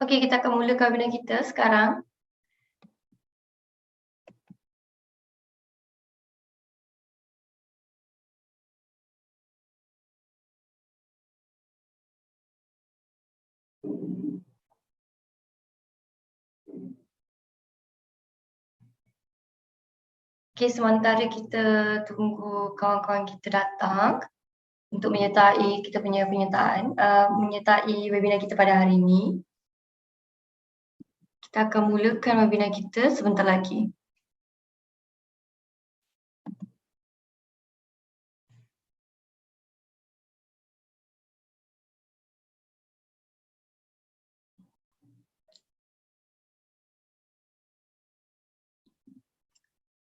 Okey, kita akan mulakan webinar kita sekarang. Okey, sementara kita tunggu kawan-kawan kita datang untuk menyertai kita punya menyertai webinar kita pada hari ini. Kita akan mulakan webinar kita sebentar lagi.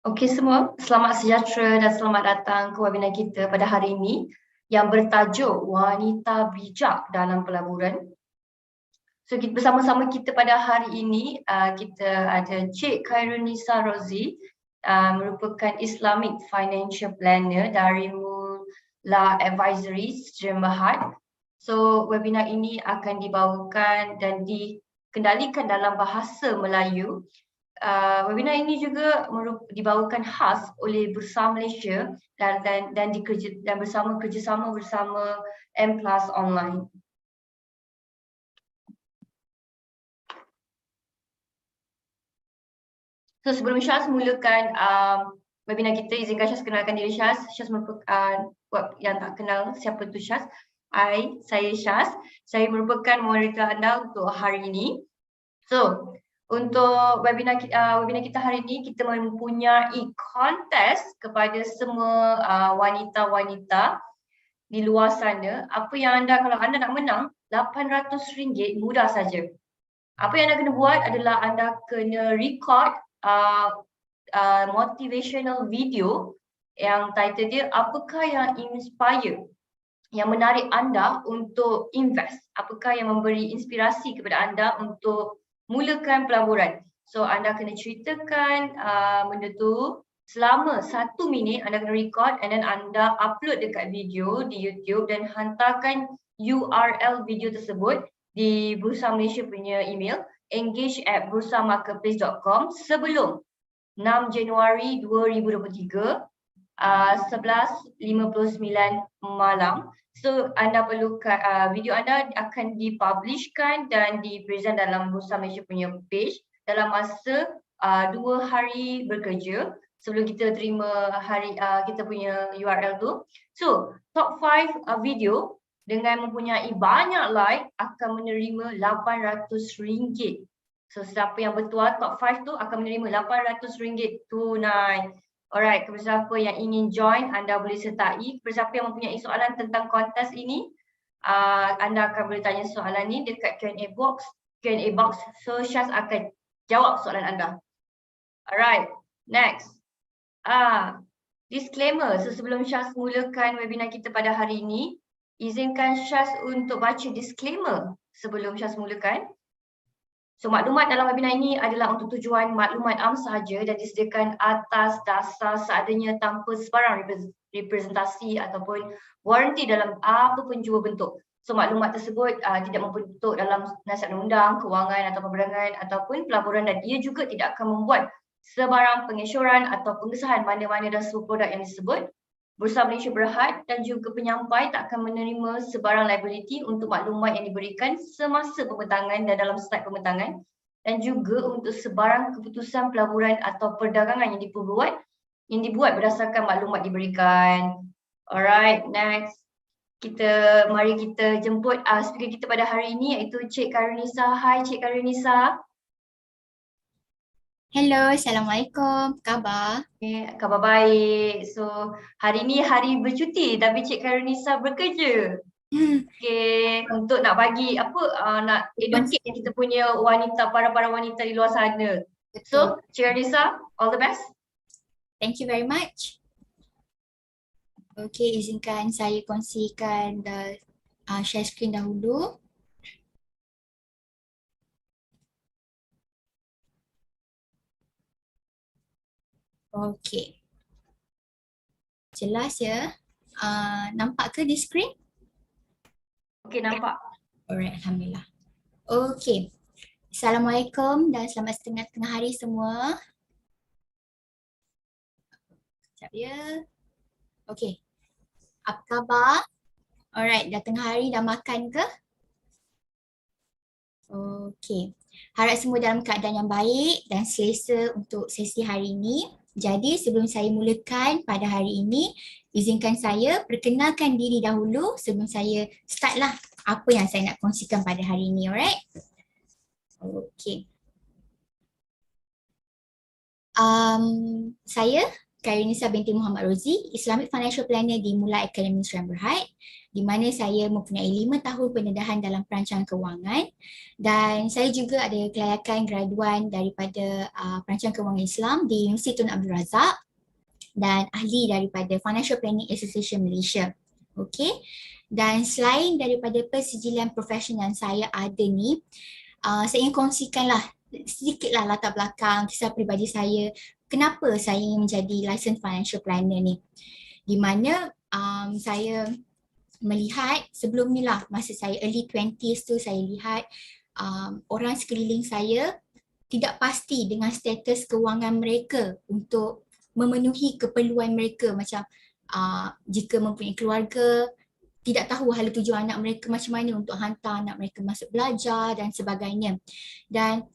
Okey semua, selamat sejahtera dan selamat datang ke webinar kita pada hari ini yang bertajuk Wanita Bijak dalam Pelaburan. So bersama-sama kita pada hari ini kita ada Cik Khairunisa Rozi, merupakan Islamic Financial Planner dari Mula Advisories Sdn Bhd. So webinar ini akan dibawakan dan dikendalikan dalam bahasa Melayu. Webinar ini juga dibawakan khas oleh Bursa Malaysia dan bersama kerjasama bersama M+ Online. So sebelum Syaz mulakan webinar kita, izinkan Syaz kenalkan diri Syaz. Syaz merupakan, buat yang tak kenal siapa tu Syaz. Saya Syaz. Saya merupakan moderator anda untuk hari ini. So, untuk webinar kita hari ini, kita mempunyai kontes kepada semua wanita-wanita di luar sana. Apa yang kalau anda nak menang, RM800 mudah saja. Apa yang anda kena buat adalah anda kena record motivational video yang title dia apakah yang inspire, yang menarik anda untuk invest, apakah yang memberi inspirasi kepada anda untuk mulakan pelaburan. So anda kena ceritakan benda tu selama 1 minit, anda kena record and then anda upload dekat video di YouTube dan hantarkan URL video tersebut di Bursa Malaysia punya email engage@bursamarketplace.com sebelum 6 Januari 2023 11:59 malam. So anda perlukan video anda akan dipublishkan dan dipresent dalam Bursa Malaysia punya page dalam masa 2 hari bekerja sebelum kita terima kita punya URL tu. So top 5 video dengan mempunyai banyak like akan menerima RM800. So siapa yang bertuah top 5 tu akan menerima RM800 tunai. Alright, kepada siapa yang ingin join, anda boleh sertai. Kepada siapa yang mempunyai soalan tentang kontes ini, anda akan boleh tanya soalan ni dekat Q&A box. So Syaz akan jawab soalan anda. Alright, next. Disclaimer, so sebelum Syaz mulakan webinar kita pada hari ini, izinkan Syaz untuk baca disclaimer sebelum Syaz mulakan. So maklumat dalam webinar ini adalah untuk tujuan maklumat am sahaja dan disediakan atas dasar seadanya tanpa sebarang representasi ataupun waranti dalam apapun jua bentuk. So maklumat tersebut tidak membentuk dalam nasihat undang, kewangan atau perdagangan ataupun pelaburan dan ia juga tidak akan membuat sebarang pengesyuran atau pengesahan mana-mana dan semua produk yang disebut. Bursa Malaysia Berhad dan juga penyampai tak akan menerima sebarang liability untuk maklumat yang diberikan semasa pembentangan dan dalam slide pembentangan dan juga untuk sebarang keputusan pelaburan atau perdagangan yang dibuat berdasarkan maklumat diberikan. Alright, next. Mari kita jemput speaker kita pada hari ini iaitu Cik Khairunisa. Hai Cik Khairunisa. Hello, Assalamualaikum. Apa khabar? Khabar baik. So, hari ni hari bercuti tapi Cik Khairunisa bekerja. Okay, untuk nak bagi nak educate kita punya para wanita di luar sana. So, Cik Khairunisa, all the best. Thank you very much. Okay, izinkan saya kongsikan share screen dahulu. Okay. Jelas ya? Nampak ke di screen? Okay, nampak. Alright, Alhamdulillah. Okay. Assalamualaikum dan selamat tengah hari semua. Sekejap ya. Okey. Apa khabar? Alright, dah tengah hari dah makan ke? Okey. Harap semua dalam keadaan yang baik dan selesa untuk sesi hari ini. Jadi sebelum saya mulakan pada hari ini, izinkan saya perkenalkan diri dahulu sebelum saya start lah apa yang saya nak kongsikan pada hari ini, alright? Okey. Saya Khairunisa binti Muhammad Rozi, Islamic Financial Planner di Mulai Academy Sdn Bhd, di mana saya mempunyai 5 tahun pendedahan dalam perancangan kewangan dan saya juga ada kelayakan graduan daripada perancangan kewangan Islam di Universiti Tun Abdul Razak dan ahli daripada Financial Planning Association Malaysia. Okey. Dan selain daripada persijilan profesional yang saya ada ni, saya ingin kongsikanlah sedikitlah latar belakang kisah peribadi saya. Kenapa saya ingin menjadi licensed financial planner ni? Di mana saya melihat sebelum ni lah, masa saya early 20s tu saya lihat orang sekeliling saya tidak pasti dengan status kewangan mereka untuk memenuhi keperluan mereka, macam jika mempunyai keluarga, tidak tahu hala tujuan anak mereka macam mana untuk hantar anak mereka masuk belajar dan sebagainya. Dan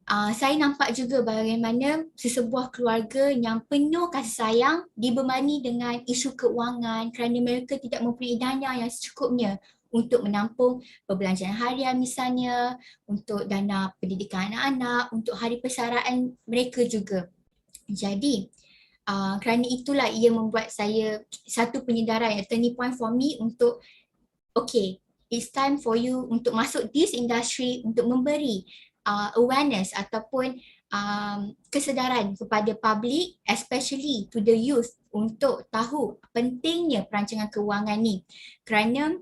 saya nampak juga bagaimana sesebuah keluarga yang penuh kasih sayang dibebani dengan isu keuangan kerana mereka tidak mempunyai dana yang secukupnya untuk menampung perbelanjaan harian misalnya, untuk dana pendidikan anak-anak, untuk hari persaraan mereka juga. Jadi kerana itulah ia membuat saya satu penyedaran, turning point for me untuk okay, it's time for you untuk masuk this industry untuk memberi awareness ataupun kesedaran kepada public, especially to the youth, untuk tahu pentingnya perancangan kewangan ni. Kerana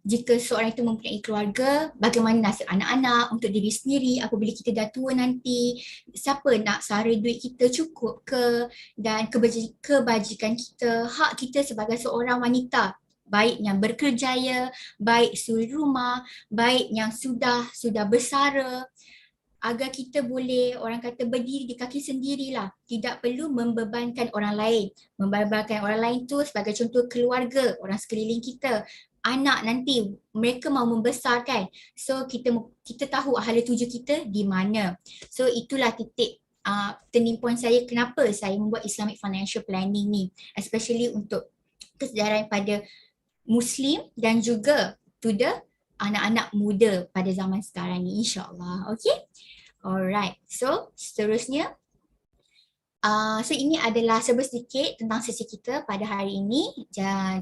jika seorang itu mempunyai keluarga, bagaimana nasib anak-anak, untuk diri sendiri apabila kita dah tua nanti, siapa nak sara duit kita cukup ke, dan kebajikan kita, hak kita sebagai seorang wanita, baik yang berkerjaya, baik suri rumah, baik yang sudah bersara, agar kita boleh, orang kata, berdiri di kaki sendirilah. Tidak perlu membebankan orang lain. Membebankan orang lain tu sebagai contoh keluarga, orang sekeliling kita, anak nanti mereka mau membesarkan. So kita tahu hala tuju kita di mana. So itulah titik turning point saya kenapa saya membuat Islamic Financial Planning ni, especially untuk kesedaran pada Muslim dan juga to the anak-anak muda pada zaman sekarang ni, insyaAllah. Okay? Alright, so seterusnya, so ini adalah serba sedikit tentang sesi kita pada hari ini.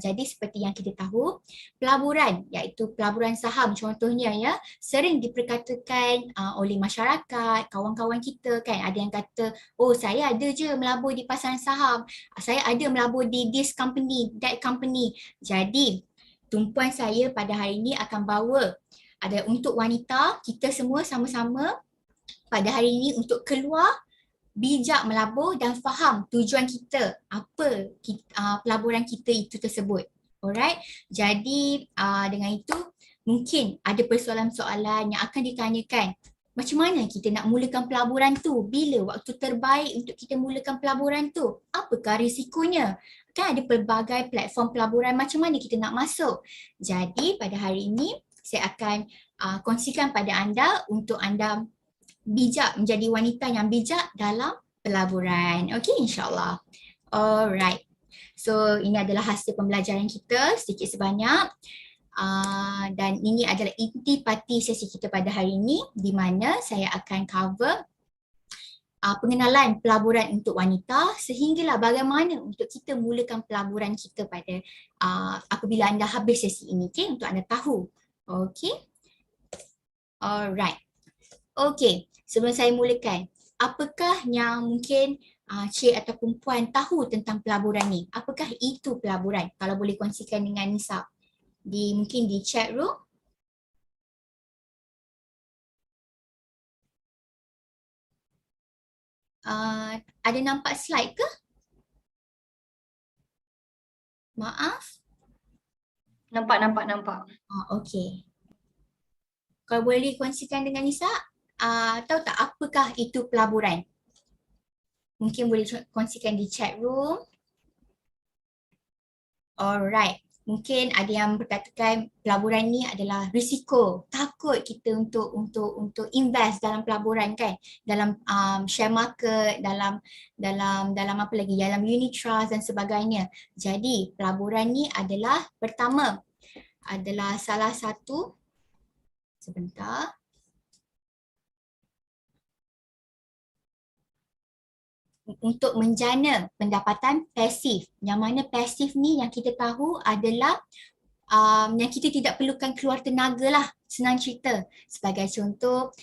Jadi seperti yang kita tahu, pelaburan, iaitu pelaburan saham contohnya ya, sering diperkatakan oleh masyarakat, kawan-kawan kita kan, ada yang kata, oh saya ada je melabur di pasaran saham, saya ada melabur di this company, that company. Jadi tumpuan saya pada hari ini akan bawa ada untuk wanita, kita semua sama-sama pada hari ini untuk keluar bijak melabur dan faham tujuan kita, apa pelaburan kita itu tersebut. Alright, jadi dengan itu mungkin ada persoalan-soalan yang akan ditanyakan. Macam mana kita nak mulakan pelaburan tu? Bila waktu terbaik untuk kita mulakan pelaburan tu? Apakah risikonya? Kan ada pelbagai platform pelaburan, macam mana kita nak masuk? Jadi pada hari ini saya akan kongsikan pada anda untuk anda bijak, menjadi wanita yang bijak dalam pelaburan. Okay, insyaAllah. Alright. So ini adalah hasil pembelajaran kita sedikit sebanyak. Dan ini adalah intipati sesi kita pada hari ini, di mana saya akan cover pengenalan pelaburan untuk wanita sehinggalah bagaimana untuk kita mulakan pelaburan kita pada apabila anda habis sesi ini, okay, untuk anda tahu. Okay. Alright. Okay, sebelum saya mulakan, apakah yang mungkin cik ataupun puan tahu tentang pelaburan ni? Apakah itu pelaburan? Kalau boleh kongsikan dengan Nisa mungkin di chat room. Ada nampak slide ke? Maaf. Nampak. Okay. Kalau boleh kongsikan dengan Nisa, tahu tak apakah itu pelaburan? Mungkin boleh kongsikan di chat room. Alright. Mungkin ada yang berkatakan pelaburan ni adalah risiko. Takut kita untuk invest dalam pelaburan kan. Dalam share market, dalam apa lagi? Dalam unit trust dan sebagainya. Jadi pelaburan ni adalah pertama adalah salah satu sebentar. Untuk menjana pendapatan pasif. Yang mana pasif ni yang kita tahu adalah yang kita tidak perlukan keluar tenaga lah, senang cerita. Sebagai contoh,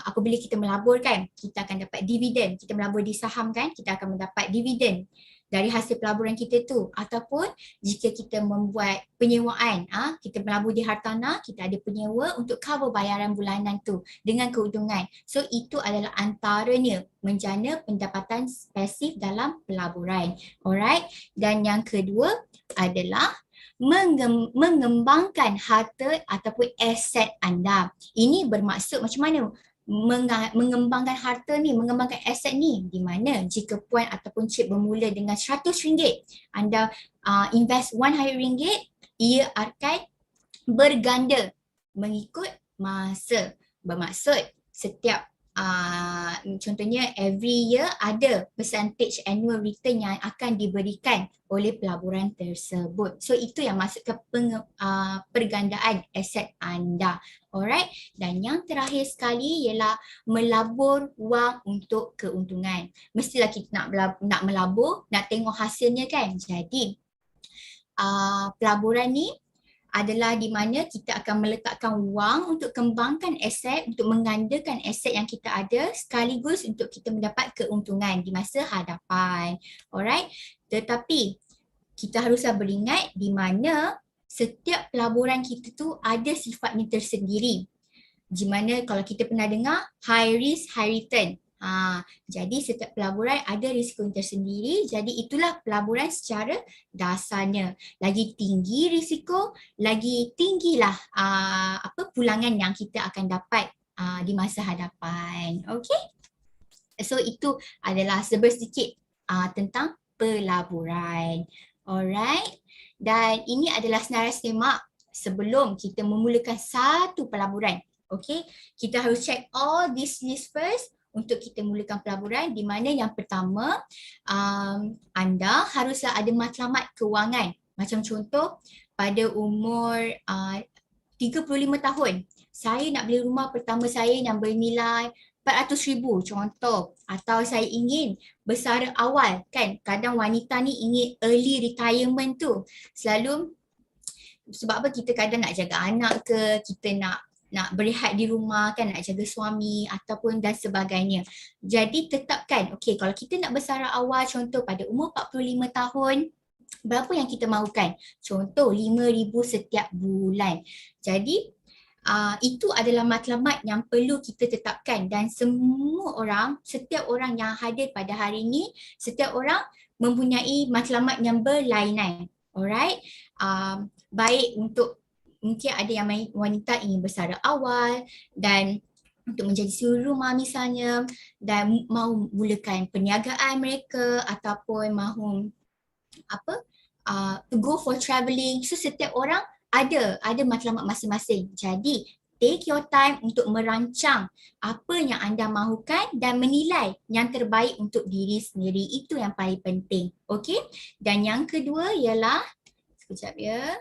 apabila kita melabur kan, kita akan dapat dividen. Kita melabur di saham kan, kita akan mendapat dividen dari hasil pelaburan kita tu. Ataupun jika kita membuat penyewaan, kita melabur di hartanah, kita ada penyewa untuk cover bayaran bulanan tu dengan keuntungan. So itu adalah antaranya menjana pendapatan pasif dalam pelaburan. Alright, dan yang kedua adalah mengembangkan harta ataupun aset anda. Ini bermaksud macam mana? Mengembangkan harta ni, mengembangkan aset ni, di mana jika puan ataupun cik bermula dengan RM100, anda invest RM100, ia akan berganda mengikut masa. Bermaksud setiap contohnya every year ada percentage annual return yang akan diberikan oleh pelaburan tersebut. So itu yang masuk ke pergandaan aset anda. Alright, dan yang terakhir sekali ialah melabur wang untuk keuntungan. Mestilah kita nak melabur, nak tengok hasilnya kan. Jadi pelaburan ni adalah di mana kita akan meletakkan wang untuk kembangkan aset, untuk menggandakan aset yang kita ada sekaligus untuk kita mendapat keuntungan di masa hadapan. Alright, tetapi kita haruslah beringat di mana setiap pelaburan kita tu ada sifatnya tersendiri. Di mana kalau kita pernah dengar high risk, high return. Jadi setiap pelaburan ada risiko tersendiri, jadi itulah pelaburan secara dasarnya. Lagi tinggi risiko, lagi tinggilah pulangan yang kita akan dapat di masa hadapan. Okay? So itu adalah sedikit tentang pelaburan. Alright, dan ini adalah senarai semak sebelum kita memulakan satu pelaburan. Okay, kita harus check all this list first untuk kita mulakan pelaburan, di mana yang pertama anda haruslah ada matlamat kewangan. Macam contoh pada umur 35 tahun, saya nak beli rumah pertama saya yang bernilai 400,000 contoh, atau saya ingin bersara awal kan. Kadang wanita ni ingin early retirement tu. Selalu sebab apa, kita kadang nak jaga anak ke, kita nak berehat di rumah kan, nak jaga suami ataupun dan sebagainya. Jadi tetapkan, okey, kalau kita nak bersara awal contoh pada umur 45 tahun, berapa yang kita mahukan? Contoh RM5,000 setiap bulan. Jadi itu adalah matlamat yang perlu kita tetapkan, dan semua orang, setiap orang yang hadir pada hari ini, setiap orang mempunyai matlamat yang berlainan. Alright, baik untuk mungkin ada yang wanita ingin bersara awal dan untuk menjadi suri rumah misalnya, dan mahu mulakan perniagaan mereka ataupun mahu to go for travelling. So setiap orang ada matlamat masing-masing. Jadi take your time untuk merancang apa yang anda mahukan dan menilai yang terbaik untuk diri sendiri. Itu yang paling penting. Okay? Dan yang kedua ialah, sekejap ya.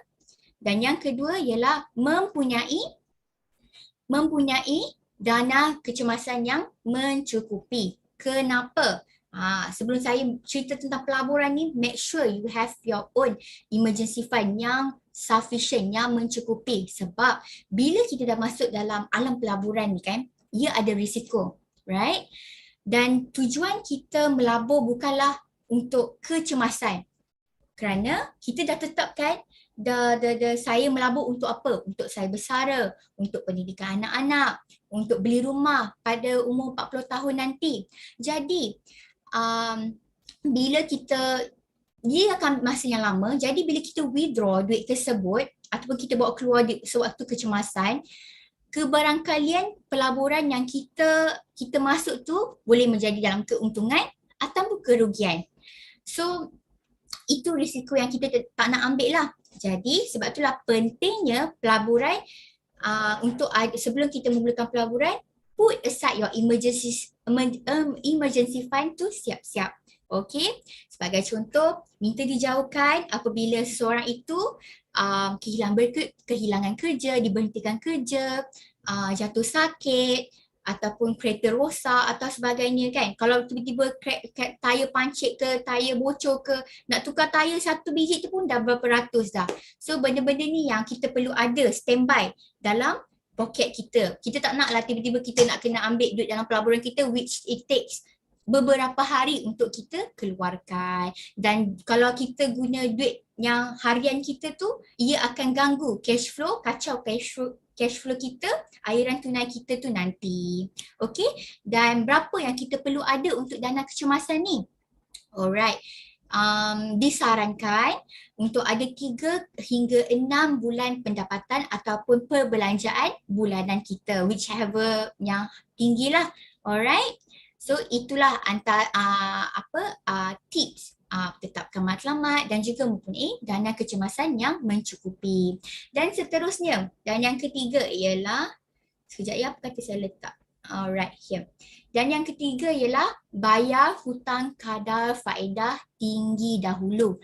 Dan yang kedua ialah mempunyai dana kecemasan yang mencukupi. Kenapa? Sebelum saya cerita tentang pelaburan ni, make sure you have your own emergency fund yang sufficient, yang mencukupi. Sebab bila kita dah masuk dalam alam pelaburan ni kan, ia ada risiko, right? Dan tujuan kita melabur bukanlah untuk kecemasan. Kerana kita dah tetapkan saya melabur untuk apa? Untuk saya bersara, untuk pendidikan anak-anak, untuk beli rumah pada umur 40 tahun nanti. Jadi bila dia akan masa yang lama, jadi bila kita withdraw duit tersebut ataupun kita bawa keluar sewaktu kecemasan, kebarangkalian pelaburan yang kita masuk tu boleh menjadi dalam keuntungan ataupun kerugian. So itu risiko yang kita tak nak ambil lah. Jadi sebab itulah pentingnya pelaburan sebelum kita memulakan pelaburan, put aside your emergency fund tu siap-siap. Okey, sebagai contoh, minta dijauhkan apabila seseorang itu kehilangan kerja, diberhentikan kerja, jatuh sakit ataupun kereta rosak atau sebagainya kan. Kalau tiba-tiba tayar pancit ke, tayar bocor ke, nak tukar tayar satu biji tu pun dah berapa ratus dah. So benda-benda ni yang kita perlu ada standby dalam poket kita. Kita tak naklah tiba-tiba kita nak kena ambil duit dalam pelaburan kita which it takes beberapa hari untuk kita keluarkan. Dan kalau kita guna duit yang harian kita tu, ia akan ganggu cash flow, kacau cash flow kita, aliran tunai kita tu nanti. Okey, dan berapa yang kita perlu ada untuk dana kecemasan ni? Alright. Disarankan untuk ada 3 hingga 6 bulan pendapatan ataupun perbelanjaan bulanan kita, whichever yang tinggi lah. Alright. So itulah antara tips tetapkan matlamat dan juga mempunyai dana kecemasan yang mencukupi. Dan seterusnya, dan yang ketiga ialah, sekejap ya, apa kata saya letak? Alright, here. Dan yang ketiga ialah bayar hutang kadar faedah tinggi dahulu.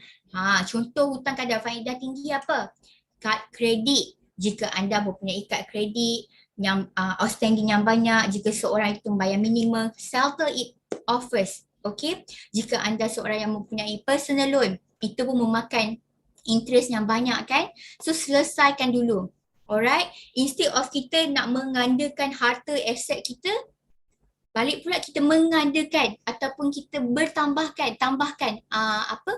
Contoh hutang kadar faedah tinggi apa? Kad kredit. Jika anda mempunyai kad kredit yang outstanding yang banyak, jika seorang itu membayar minimum, settle it off first. Okay, jika anda seorang yang mempunyai personal loan, itu pun memakan interest yang banyak kan, so selesaikan dulu. Alright, instead of kita nak menggandakan harta aset kita, balik pula kita menggandakan ataupun kita tambahkan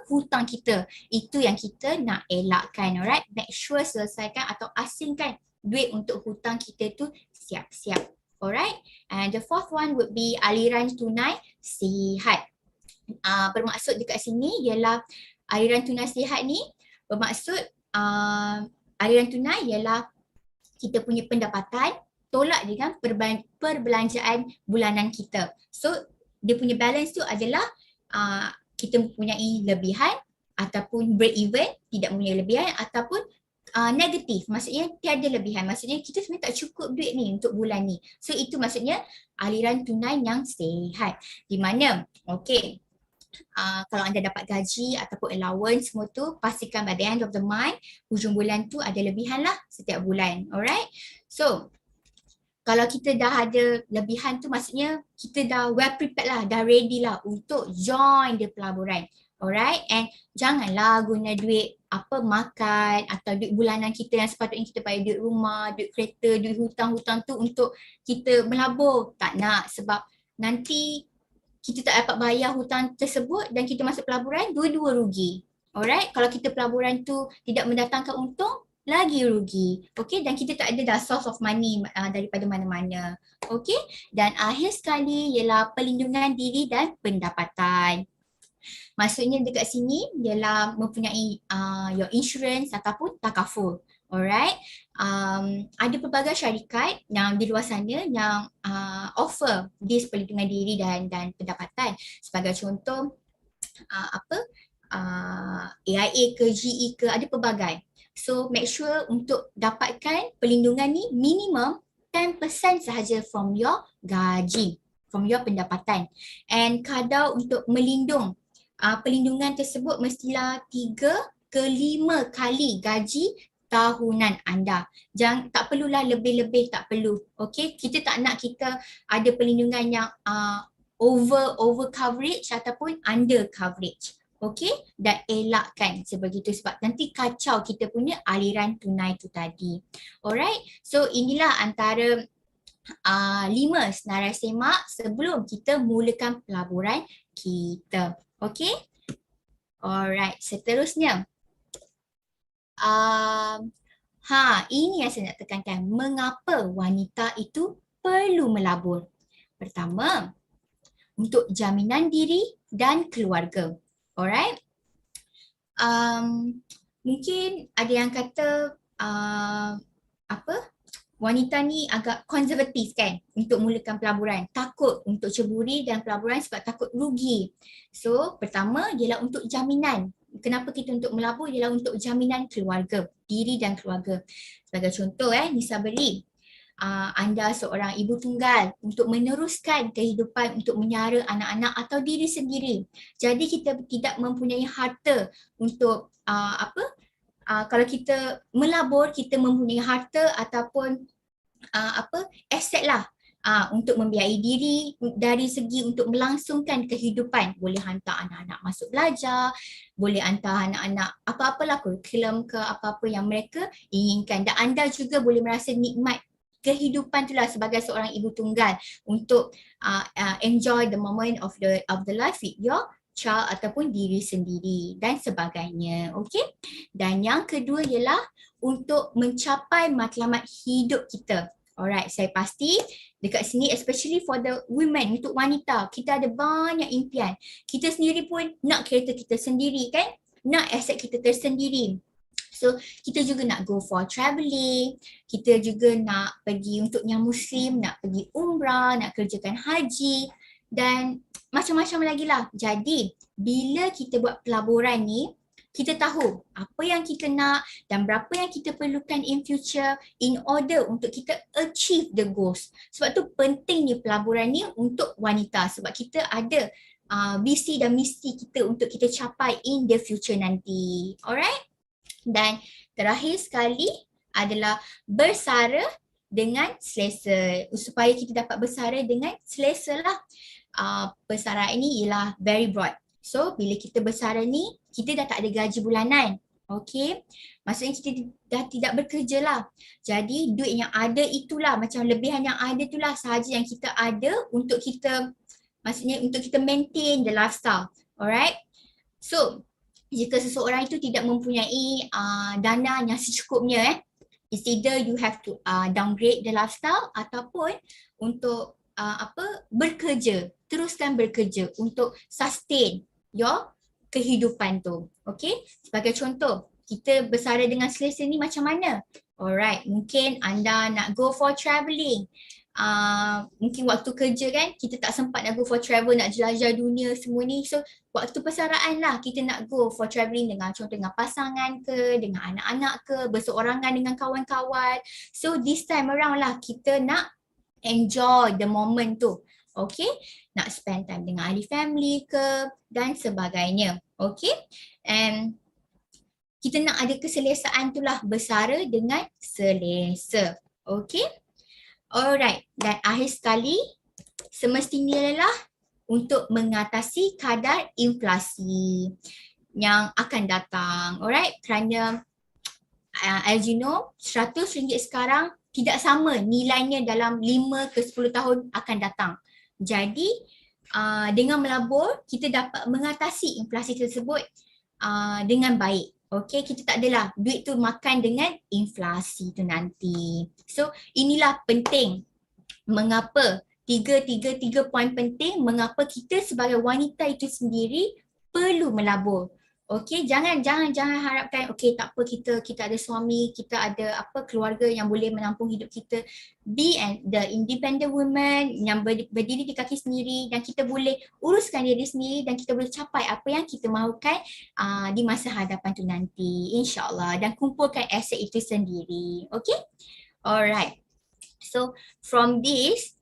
hutang kita. Itu yang kita nak elakkan. Alright, make sure selesaikan atau asingkan duit untuk hutang kita tu siap-siap. Alright, and the fourth one would be aliran tunai sihat. Bermaksud dekat sini ialah aliran tunai sihat ni bermaksud aliran tunai ialah kita punya pendapatan tolak dengan perbelanjaan bulanan kita. So dia punya balance tu adalah kita mempunyai lebihan ataupun break even, tidak mempunyai lebihan ataupun negatif, maksudnya tiada lebihan, maksudnya kita sebenarnya tak cukup duit ni untuk bulan ni. So itu maksudnya aliran tunai yang sihat. Di mana, okey, kalau anda dapat gaji ataupun allowance semua tu, pastikan by the end of the month, hujung bulan tu ada lebihan lah setiap bulan. Alright, so kalau kita dah ada lebihan tu maksudnya kita dah well prepared lah, dah ready lah untuk join the pelaburan. Alright, and janganlah guna duit makan atau duit bulanan kita yang sepatutnya kita bayar duit rumah, duit kereta, duit hutang-hutang tu untuk kita melabur. Tak nak, sebab nanti kita tak dapat bayar hutang tersebut dan kita masuk pelaburan, dua-dua rugi. Alright, kalau kita pelaburan tu tidak mendatangkan untung, lagi rugi. Okay, dan kita tak ada dah source of money daripada mana-mana. Okay, dan akhir sekali ialah perlindungan diri dan pendapatan. Maksudnya dekat sini ialah mempunyai your insurance ataupun takaful. Alright, ada pelbagai syarikat yang di luar sana yang offer this perlindungan diri dan pendapatan. Sebagai contoh AIA ke GE ke, ada pelbagai. So make sure untuk dapatkan perlindungan ni minimum 10% sahaja from your gaji, from your pendapatan. And kadar untuk melindung perlindungan tersebut mestilah 3 ke 5 kali gaji tahunan anda. Tak perlulah lebih-lebih, tak perlu. Okay, kita tak nak kita ada perlindungan yang over coverage ataupun under coverage. Okay, dan elakkan sebegitu sebab nanti kacau kita punya aliran tunai tu tadi. Alright, so inilah antara 5 senarai semak sebelum kita mulakan pelaburan kita. Okay, alright, seterusnya. Ini yang saya nak tekankan. Mengapa wanita itu perlu melabur? Pertama, untuk jaminan diri dan keluarga. Alright. Mungkin ada yang kata wanita ni agak konservatif kan untuk mulakan pelaburan. Takut untuk ceburi dan pelaburan sebab takut rugi. So pertama ialah untuk jaminan. Kenapa kita untuk melabur ialah untuk jaminan keluarga, diri dan keluarga. Sebagai contoh Nisa beri, anda seorang ibu tunggal untuk meneruskan kehidupan untuk menyara anak-anak atau diri sendiri. Jadi kita tidak mempunyai harta untuk kalau kita melabur, kita mempunyai harta ataupun aset lah untuk membiayai diri dari segi untuk melangsungkan kehidupan. Boleh hantar anak-anak masuk belajar, boleh hantar anak-anak apa-apalah kurikulum ke apa-apa yang mereka inginkan. Dan anda juga boleh merasa nikmat kehidupan tu lah sebagai seorang ibu tunggal untuk enjoy the moment of the life with your child ataupun diri sendiri dan sebagainya. Okay? Dan yang kedua ialah untuk mencapai matlamat hidup kita. Alright, saya pasti dekat sini especially for the women, untuk wanita, kita ada banyak impian. Kita sendiri pun nak kereta kita sendiri kan? Nak aset kita tersendiri. So, kita juga nak go for travelling, kita juga nak pergi untuk yang muslim, nak pergi umrah, nak kerjakan haji dan macam-macam lagi lah. Jadi, bila kita buat pelaburan ni, kita tahu apa yang kita nak dan berapa yang kita perlukan in future in order untuk kita achieve the goals. Sebab tu penting ni pelaburan ni untuk wanita sebab kita ada visi dan misi kita untuk kita capai in the future nanti. Alright? Dan terakhir sekali adalah bersara dengan selesa. Supaya kita dapat bersara dengan selesa lah. Bersara ini ialah very broad. So bila kita bersara ni, kita dah tak ada gaji bulanan. Okay, maksudnya kita dah tidak bekerja lah. Jadi duit yang ada itulah, macam lebihan yang ada itulah sahaja yang kita ada untuk kita, maksudnya untuk kita maintain the lifestyle. Alright. So jika seseorang itu tidak mempunyai dana yang secukupnya it's either you have to downgrade the lifestyle ataupun untuk bekerja, teruskan bekerja untuk sustain your kehidupan tu. Okay, sebagai contoh, kita bersara dengan selesa ni macam mana? Alright, mungkin anda nak go for travelling. Mungkin waktu kerja kan, kita tak sempat nak go for travel, nak jelajah dunia semua ni. So, waktu persaraan lah kita nak go for travelling dengan contoh dengan pasangan ke, dengan anak-anak ke, berseorangan dengan kawan-kawan. So, this time around lah kita nak enjoy the moment tu. Okay, nak spend time dengan ahli family ke dan sebagainya. Okay, and kita nak ada keselesaan tu lah, bersara dengan selesa. Okay, alright. Dan akhir sekali, semestinya adalah untuk mengatasi kadar inflasi yang akan datang. Alright, kerana as you know, RM100 sekarang tidak sama nilainya dalam 5 ke 10 tahun akan datang. Jadi dengan melabur kita dapat mengatasi inflasi tersebut dengan baik. Okay, kita tak adalah duit tu makan dengan inflasi tu nanti. So inilah penting mengapa tiga poin penting mengapa kita sebagai wanita itu sendiri perlu melabur. Okey, jangan harapkan okey tak apa, kita ada suami, kita ada keluarga yang boleh menampung hidup kita. Be the independent woman yang berdiri di kaki sendiri dan kita boleh uruskan diri sendiri dan kita boleh capai apa yang kita mahukan di masa hadapan tu nanti, insya-Allah, dan kumpulkan aset itu sendiri. Okey? Alright. So from this,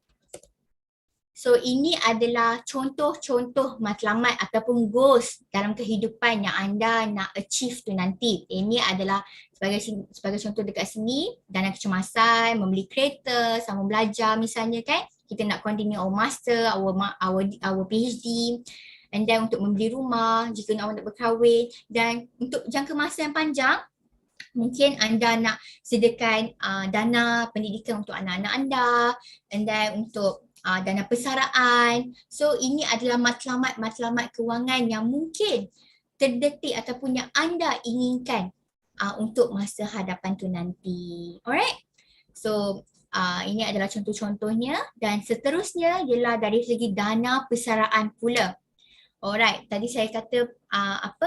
so ini adalah contoh-contoh matlamat ataupun goals dalam kehidupan yang anda nak achieve tu nanti. Ini adalah sebagai contoh dekat sini, dana kecemasan, membeli kereta, sambung belajar misalnya kan. Kita nak continue our master, our PhD, and then untuk membeli rumah jika awak nak berkahwin, dan untuk jangka masa yang panjang mungkin anda nak sediakan dana pendidikan untuk anak-anak anda, and then untuk dana persaraan. So ini adalah matlamat kewangan yang mungkin terdetik ataupun yang anda inginkan untuk masa hadapan tu nanti. Alright? So ini adalah contoh-contohnya, dan seterusnya ialah dari segi dana persaraan pula. Alright, tadi saya kata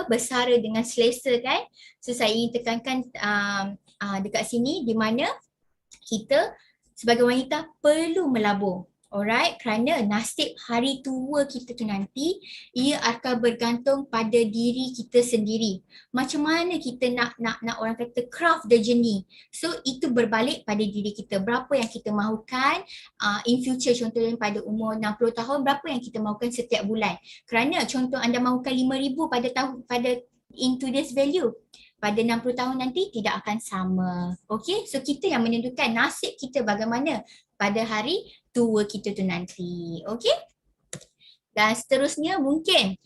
bersara dengan selesa kan. So saya ingin tekankan dekat sini di mana kita sebagai wanita perlu melabur. Alright, kerana nasib hari tua kita tu nanti ia akan bergantung pada diri kita sendiri. Macam mana kita nak orang kata craft the journey. So itu berbalik pada diri kita. Berapa yang kita mahukan in future, contohnya pada umur 60 tahun, berapa yang kita mahukan setiap bulan. Kerana contoh anda mahukan 5,000 pada in today's value, pada 60 tahun nanti tidak akan sama. Okay, so kita yang menentukan nasib kita bagaimana pada hari tua kita tu nanti. Okay, dan seterusnya mungkin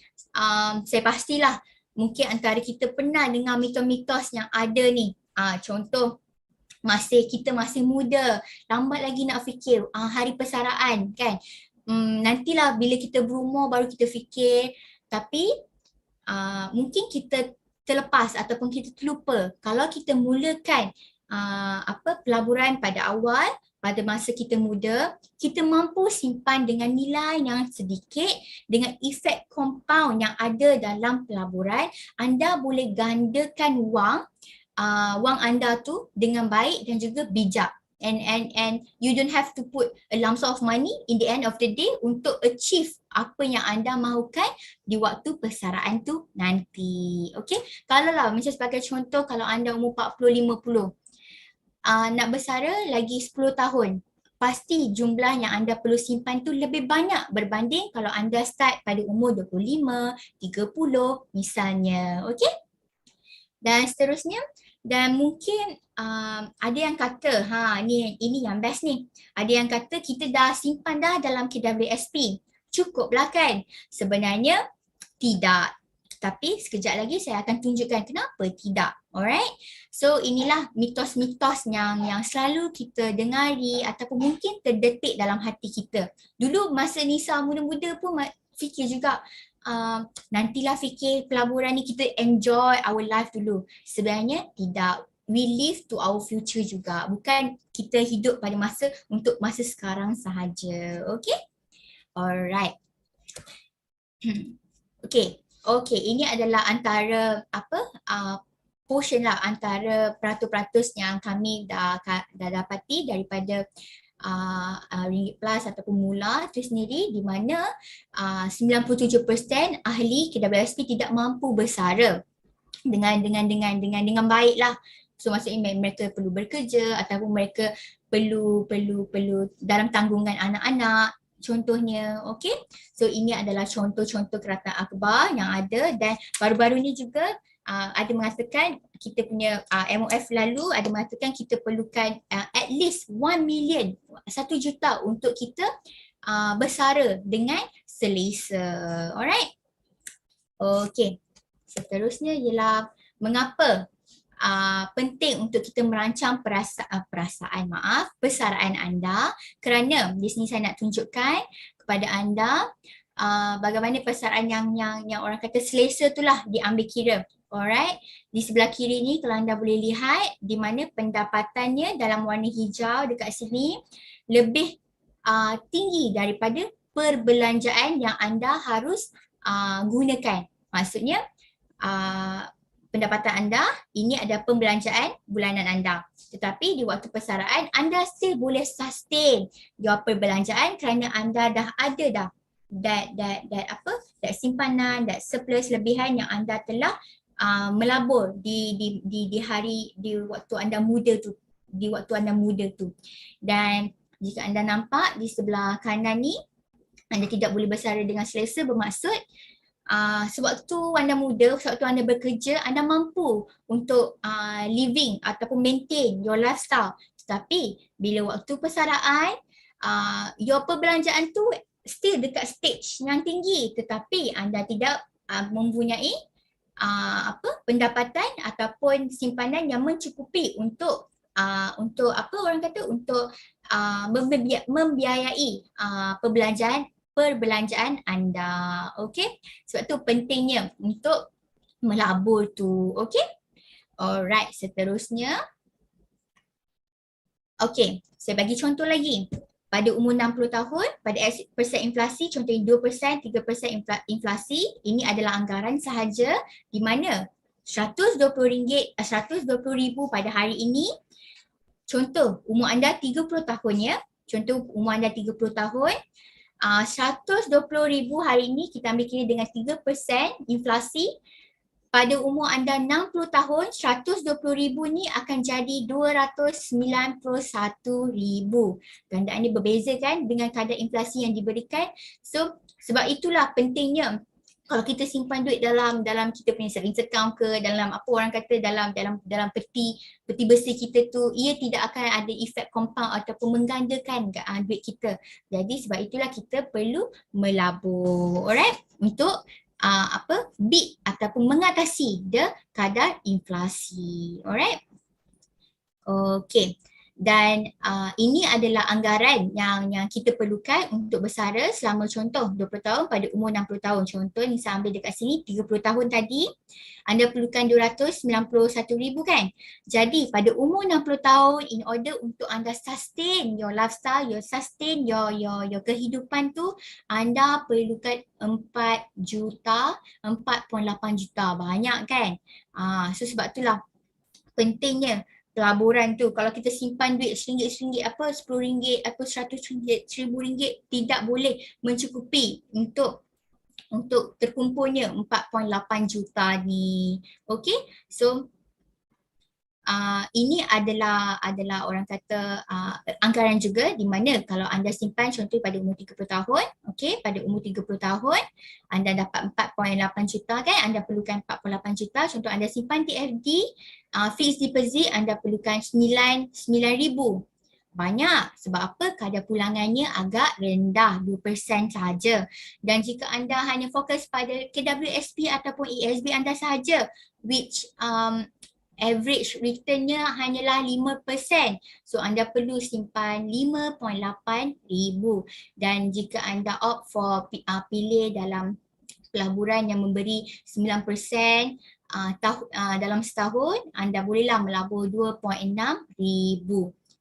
saya pastilah mungkin antara kita pernah dengar mitos-mitos yang ada ni. Contoh, kita masih muda, lambat lagi nak fikir hari persaraan kan. Nantilah bila kita berumur baru kita fikir. Tapi mungkin kita terlepas ataupun kita terlupa kalau kita mulakan pelaburan pada awal, pada masa kita muda, kita mampu simpan dengan nilai yang sedikit, dengan efek compound yang ada dalam pelaburan, anda boleh gandakan wang anda tu dengan baik dan juga bijak. And you don't have to put a lump sum of money in the end of the day untuk achieve apa yang anda mahukan di waktu persaraan tu nanti. Okay, kalau lah macam sebagai contoh, kalau anda umur 40-50, nak bersara lagi 10 tahun, pasti jumlah yang anda perlu simpan tu lebih banyak berbanding kalau anda start pada umur 25, 30 misalnya. Okay, dan seterusnya. Dan mungkin ada yang kata, ini yang best ni. Ada yang kata kita dah simpan dah dalam KWSP. Cukuplah kan? Sebenarnya tidak. Tapi sekejap lagi saya akan tunjukkan kenapa tidak. Alright? So inilah mitos-mitos yang selalu kita dengari ataupun mungkin terdetik dalam hati kita. Dulu masa Nisa muda-muda pun fikir juga, nantilah fikir pelaburan ni kita enjoy our life dulu. Sebenarnya tidak. We live to our future juga. Bukan kita hidup pada untuk masa sekarang sahaja. Okay? Alright. Okay, ini adalah antara portion lah, antara peratus-peratus yang kami dah dapati daripada Ringgit Plus ataupun Mula itu sendiri, di mana 97% ahli KWSP tidak mampu bersara dengan baik lah. So maksudnya mereka perlu bekerja ataupun mereka perlu dalam tanggungan anak-anak contohnya. Okay, so ini adalah contoh-contoh kerajaan akhbar yang ada. Dan baru-baru ni juga ada mengatakan kita punya MOF lalu ada mengatakan kita perlukan at least 1 million, 1 juta untuk kita bersara dengan selesa. Alright. Okay, seterusnya ialah mengapa penting untuk kita merancang persaraan anda. Kerana di sini saya nak tunjukkan kepada anda bagaimana persaraan yang orang kata selesa itulah diambil kira. Alright, di sebelah kiri ni kalau anda boleh lihat di mana pendapatannya dalam warna hijau dekat sini lebih tinggi daripada perbelanjaan yang anda harus gunakan. Maksudnya pendapatan anda ini ada pembelanjaan bulanan anda. Tetapi di waktu persaraan anda still boleh sustain your perbelanjaan kerana anda dah ada that simpanan, that surplus lebihan yang anda telah melabur di waktu anda muda tu. Dan jika anda nampak di sebelah kanan ni, anda tidak boleh bersara dengan selesa, bermaksud sewaktu anda muda, sewaktu anda bekerja, anda mampu untuk living ataupun maintain your lifestyle. Tetapi bila waktu persaraan, your perbelanjaan tu still dekat stage yang tinggi, tetapi anda tidak mempunyai pendapatan ataupun simpanan yang mencukupi untuk membiayai perbelanjaan anda. Okay, sebab tu pentingnya untuk melabur tu. Okay, alright, seterusnya. Okay, saya bagi contoh lagi. Pada umur 60 tahun, pada persen inflasi, contohnya 2%, 3% inflasi, ini adalah anggaran sahaja di mana RM120 pada hari ini contoh umur anda 30 tahun ya. Contoh umur anda 30 tahun. 120,000 hari ini kita ambil kira dengan 3% inflasi. Pada umur anda 60 tahun, 120,000 ni akan jadi 291,000. Gandaan ni berbeza kan dengan kadar inflasi yang diberikan. So, sebab itulah pentingnya kalau kita simpan duit dalam kita punya savings account ke, dalam apa orang kata dalam peti bersih kita tu, ia tidak akan ada efek compound ataupun menggandakan duit kita. Jadi sebab itulah kita perlu melabur, alright, untuk beat ataupun mengatasi kadar inflasi. Alright. Okay. Dan ini adalah anggaran yang kita perlukan untuk bersara selama contoh 20 tahun pada umur 60 tahun. Contoh ni saya ambil dekat sini 30 tahun tadi, anda perlukan 291,000 kan. Jadi pada umur 60 tahun, in order untuk anda sustain your lifestyle, sustain your kehidupan tu, anda perlukan 4 juta, 4.8 juta. Banyak kan? So sebab itulah pentingnya pelaburan tu. Kalau kita simpan duit RM1, RM10, apa RM100, RM1,000 tidak boleh mencukupi untuk terkumpulnya 4.8 juta ni. Okay, so ini adalah orang kata anggaran juga di mana kalau anda simpan contoh pada umur 30 tahun, okey, pada umur 30 tahun anda dapat 4.8 juta kan, anda perlukan 4.8 juta, contoh anda simpan TFD, fixed deposit anda perlukan 9,000. Banyak, sebab apa? Kadar pulangannya agak rendah, 2% sahaja. Dan jika anda hanya fokus pada KWSP ataupun ESB anda sahaja, which average returnnya hanyalah 5%. So anda perlu simpan 5.8,000. Dan jika anda opt for pilih dalam pelaburan yang memberi 9% dalam setahun, anda bolehlah melabur 2.6,000.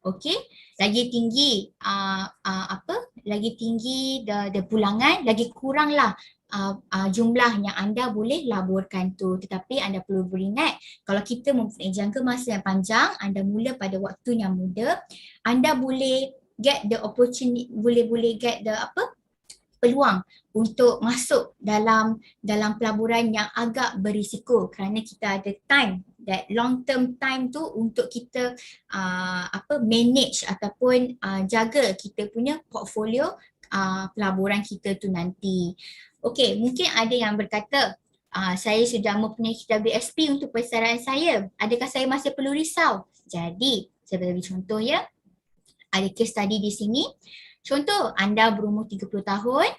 Okey, lagi tinggi lagi tinggi the pulangan, lagi kuranglah jumlah yang anda boleh laburkan tu. Tetapi anda perlu beringat, kalau kita mempunyai jangka masa yang panjang, anda mula pada waktu yang muda, anda boleh get the opportunity, boleh get the peluang untuk masuk dalam pelaburan yang agak berisiko, kerana kita ada time, that long term time tu untuk kita manage ataupun jaga kita punya portfolio pelaburan kita tu nanti. Okey, mungkin ada yang berkata, saya sudah mempunyai KWSP untuk persaraan saya. Adakah saya masih perlu risau? Jadi, saya bagi contoh ya. Ada case study di sini. Contoh, anda berumur 30 tahun,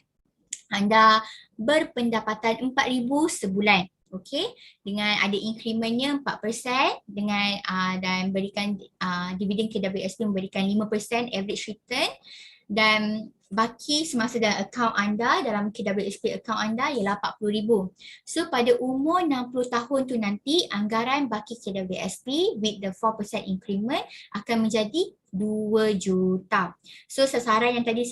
anda berpendapatan 4,000 sebulan. Okey, dengan ada incrementnya 4% dengan dan berikan dividen KWSP memberikan 5% average return, dan baki semasa dalam akaun anda, dalam KWSP akaun anda ialah 40,000. So pada umur 60 tahun tu nanti, anggaran baki KWSP with the 4% increment akan menjadi 2 juta. So sasaran yang tadi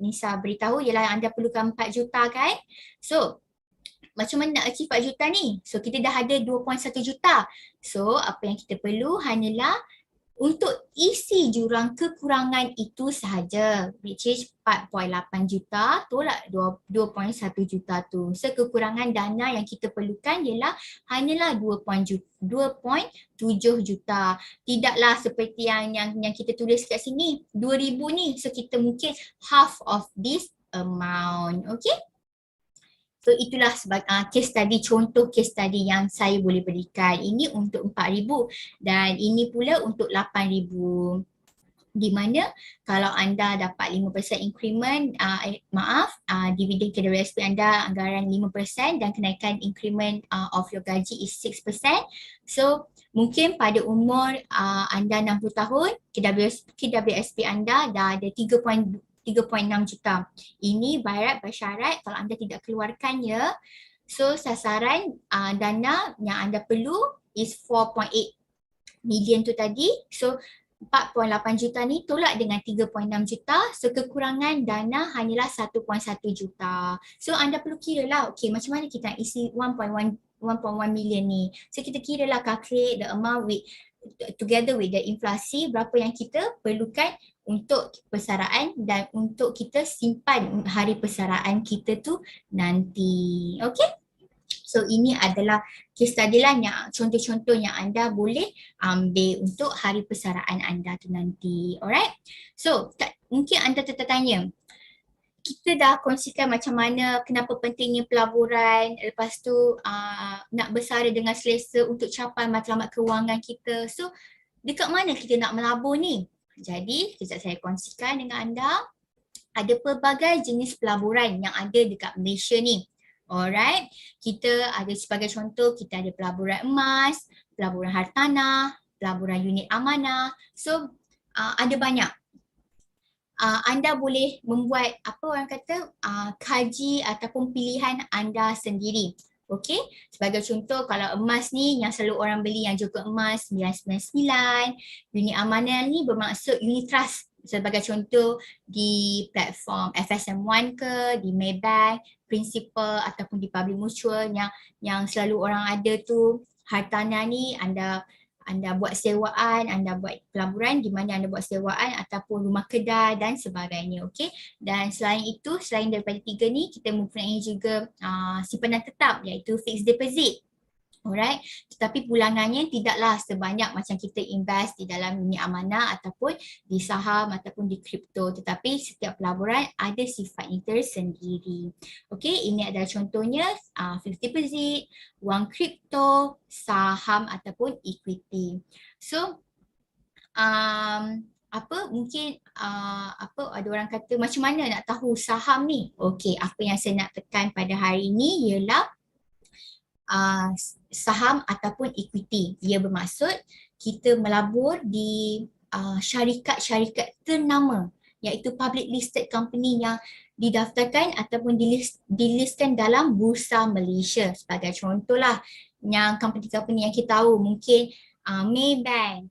Nisa beritahu ialah anda perlukan 4 juta kan. So macam mana nak achieve 4 juta ni? So kita dah ada 2.1 juta. So apa yang kita perlu hanyalah untuk isi jurang kekurangan itu sahaja, which is 4.8 juta tolak 2.1 juta tu. So kekurangan dana yang kita perlukan ialah hanyalah 2.7 juta. Tidaklah seperti yang kita tulis kat sini, 2,000 ni. So kita mungkin half of this amount. Okay? So itulah sebagai case study, contoh case study yang saya boleh berikan. Ini untuk 4,000 dan ini pula untuk 8,000. Di mana kalau anda dapat 5% increment, dividen KWSP anda anggaran 5% dan kenaikan increment of your gaji is 6%. So mungkin pada umur anda 60 tahun, KWSP anda dah ada 3.6 juta. Ini bersyarat kalau anda tidak keluarkannya. So sasaran dana yang anda perlu is 4.8 million tu tadi. So 4.8 juta ni tolak dengan 3.6 juta. So kekurangan dana hanyalah 1.1 juta. So anda perlu kira lah, okay, macam mana kita nak isi 1.1 1.1 million ni. So kita kira lah, calculate the amount with together with the inflasi, berapa yang kita perlukan untuk persaraan dan untuk kita simpan hari persaraan kita tu nanti. Okay? So ini adalah case study lah yang contoh-contoh yang anda boleh ambil untuk hari persaraan anda tu nanti. Alright? So mungkin anda tertanya, kita dah kongsikan macam mana kenapa pentingnya pelaburan, lepas tu nak bersara dengan selesa untuk capai matlamat kewangan kita. So dekat mana kita nak melabur ni? Jadi kejap saya kongsikan dengan anda, ada pelbagai jenis pelaburan yang ada dekat Malaysia ni. Alright, kita ada sebagai contoh, kita ada pelaburan emas, pelaburan hartanah, pelaburan unit amanah. So ada banyak. Anda boleh membuat apa orang kata kaji ataupun pilihan anda sendiri. Okey, sebagai contoh kalau emas ni yang selalu orang beli yang juga emas 999, unit amanah ni bermaksud unit trust. Sebagai contoh di platform FSM1 ke, di Maybank, Principal ataupun di Public Mutual yang selalu orang ada tu. Hartanah ni anda buat sewaan, anda buat pelaburan di mana anda buat sewaan ataupun rumah kedai dan sebagainya. Okey. Dan selain itu, selain daripada tiga ni, kita mempunyai juga simpanan tetap iaitu fixed deposit. Alright, tetapi pulangannya tidaklah sebanyak macam kita invest di dalam unit amanah ataupun di saham ataupun di kripto, tetapi setiap pelaburan ada sifatnya tersendiri. Okey, ini adalah contohnya fixed deposit, wang kripto, saham ataupun equity. So mungkin ada orang kata macam mana nak tahu saham ni? Okey, apa yang saya nak tekan pada hari ini ialah saham ataupun equity. Ia bermaksud kita melabur di syarikat-syarikat ternama iaitu public listed company yang didaftarkan ataupun dilistkan dalam Bursa Malaysia. Sebagai contohlah yang company-company yang kita tahu mungkin Maybank,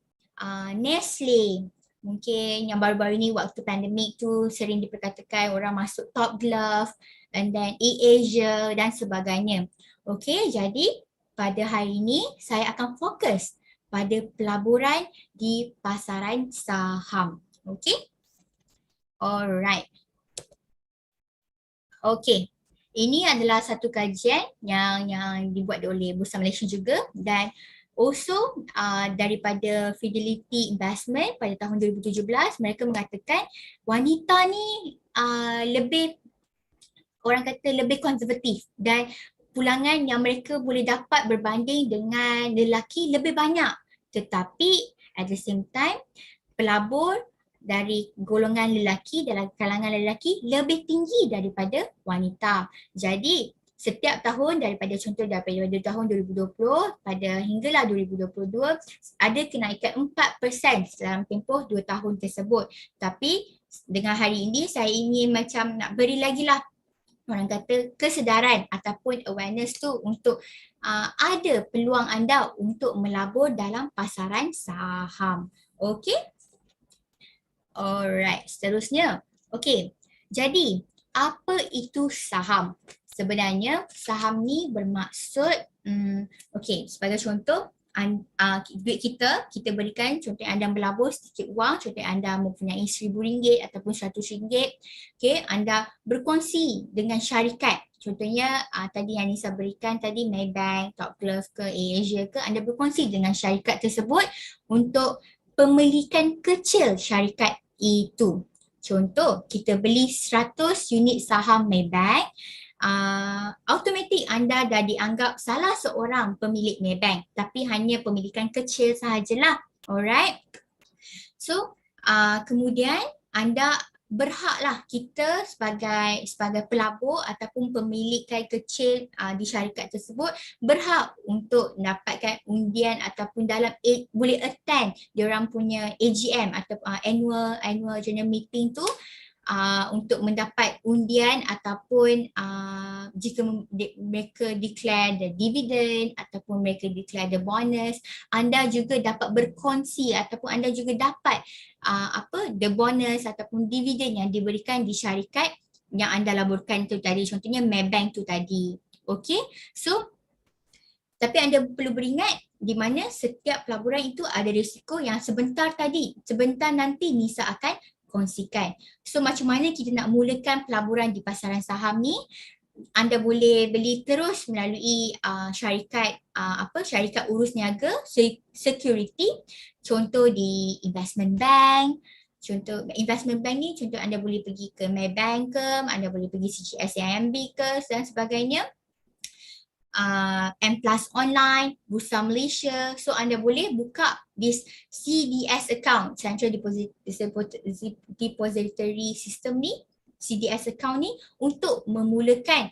Nestle, mungkin yang baru-baru ni waktu pandemik tu sering diperkatakan orang masuk Top Glove and then AirAsia dan sebagainya. Okey, jadi pada hari ini saya akan fokus pada pelaburan di pasaran saham. Okey? Alright. Okey. Ini adalah satu kajian yang dibuat oleh Bursa Malaysia juga dan also daripada Fidelity Investment pada tahun 2017 mereka mengatakan wanita ni lebih orang kata lebih konservatif dan pulangan yang mereka boleh dapat berbanding dengan lelaki lebih banyak. Tetapi at the same time, pelabur dari golongan lelaki, dalam kalangan lelaki lebih tinggi daripada wanita. Jadi setiap tahun daripada tahun 2020 pada hinggalah 2022 ada kenaikan 4% dalam tempoh 2 tahun tersebut. Tapi dengan hari ini saya ingin macam nak beri lagi lah orang kata kesedaran ataupun awareness tu untuk ada peluang anda untuk melabur dalam pasaran saham. Okey? Alright, seterusnya. Okey, jadi apa itu saham? Sebenarnya saham ni bermaksud, okey, sebagai contoh, duit kita berikan, contoh anda melabur sedikit wang, contoh anda mempunyai RM1,000 ataupun RM100, okay, anda berkongsi dengan syarikat, contohnya tadi yang Nisa berikan tadi Maybank, Top Glove ke AirAsia ke, anda berkongsi dengan syarikat tersebut untuk pemilikan kecil syarikat itu. Contoh, kita beli 100 unit saham Maybank, automatik anda dah dianggap salah seorang pemilik Maybank, tapi hanya pemilikan kecil sahajalah. Alright. So kemudian anda berhaklah, kita sebagai pelabur ataupun pemilikan kecil di syarikat tersebut berhak untuk mendapatkan undian ataupun boleh attend diorang punya AGM atau annual general meeting tu untuk mendapat undian ataupun jika mereka declare the dividend ataupun mereka declare the bonus, anda juga dapat berkongsi ataupun anda juga dapat the bonus ataupun dividen yang diberikan di syarikat yang anda laburkan tu tadi, contohnya Maybank tu tadi. Okey, so Tapi anda perlu beringat di mana setiap pelaburan itu ada risiko yang sebentar nanti Nisa akan kongsikan. So macam mana kita nak mulakan pelaburan di pasaran saham ni? Anda boleh beli terus melalui syarikat urus niaga, security, contoh di investment bank. Contoh investment bank ni, contoh anda boleh pergi ke Maybank ke, anda boleh pergi CGS-CIMB ke dan sebagainya. M Plus Online, Bursa Malaysia. So anda boleh buka this CDS account, Central Depository System ni, CDS account ni untuk memulakan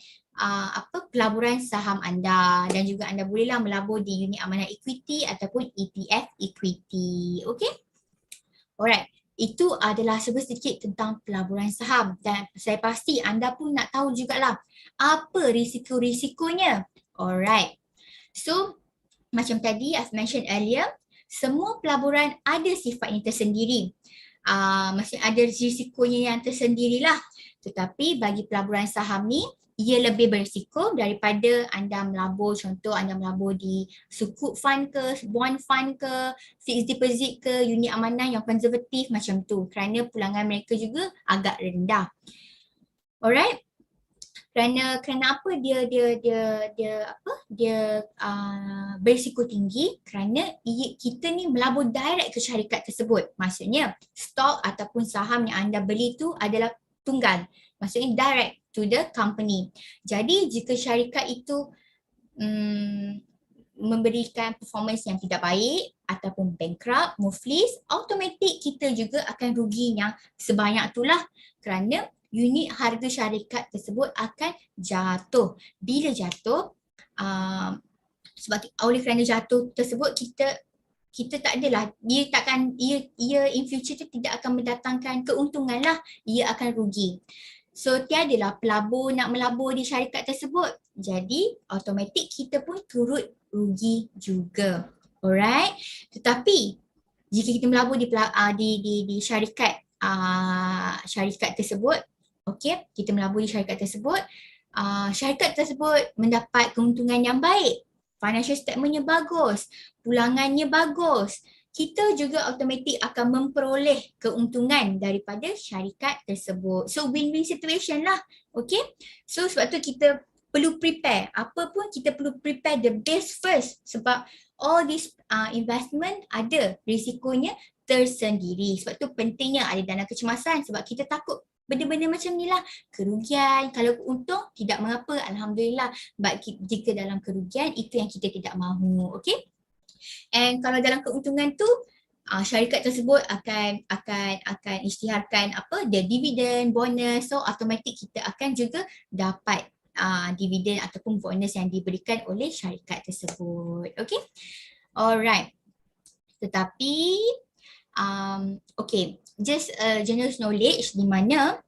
pelaburan saham anda, dan juga anda bolehlah melabur di unit amanah equity ataupun ETF equity. Okay? Alright. Itu adalah sedikit tentang pelaburan saham, dan saya pasti anda pun nak tahu jugalah apa risiko-risikonya. Alright. So, macam tadi I've mentioned earlier, semua pelaburan ada sifatnya tersendiri. Maksudnya ada risikonya yang tersendirilah. Tetapi bagi pelaburan saham ni, ia lebih berisiko daripada anda melabur, contoh anda melabur di sukuk fund ke, bond fund ke, fixed deposit ke, unit amanah yang konservatif macam tu, kerana pulangan mereka juga agak rendah. Alright. Kerana apa dia berisiko tinggi? Kerana kita ni melabur direct ke syarikat tersebut. Maksudnya stok ataupun saham yang anda beli tu adalah tunggal. Maksudnya direct to the company. Jadi jika syarikat itu memberikan performance yang tidak baik ataupun bankrupt, muflis, automatik kita juga akan rugi yang sebanyak itulah, kerana unit harga syarikat tersebut akan jatuh. Bila jatuh, sebab oleh kerana jatuh tersebut, kita tak adalah, ia in future tu tidak akan mendatangkan keuntungan lah, ia akan rugi. So tiadalah pelabur nak melabur di syarikat tersebut, jadi automatik kita pun turut rugi juga. Alright. Tetapi jika kita melabur di syarikat tersebut, okay, kita melabur di syarikat tersebut mendapat keuntungan yang baik, financial statementnya bagus, pulangannya bagus, kita juga automatik akan memperoleh keuntungan daripada syarikat tersebut. So win-win situation lah. Okay. So sebab tu kita perlu prepare. Apa pun kita perlu prepare the base first. Sebab all this investment ada risikonya tersendiri. Sebab tu pentingnya ada dana kecemasan. Sebab kita takut benda-benda macam ni lah. Kerugian, kalau untung tidak mengapa, Alhamdulillah. But jika dalam kerugian, itu yang kita tidak mahu. Okay. And kalau dalam keuntungan tu, syarikat tersebut akan isytiharkan the dividend, bonus, so automatik kita akan juga dapat dividen ataupun bonus yang diberikan oleh syarikat tersebut. Okay. Alright. Tetapi okay, just general knowledge di mana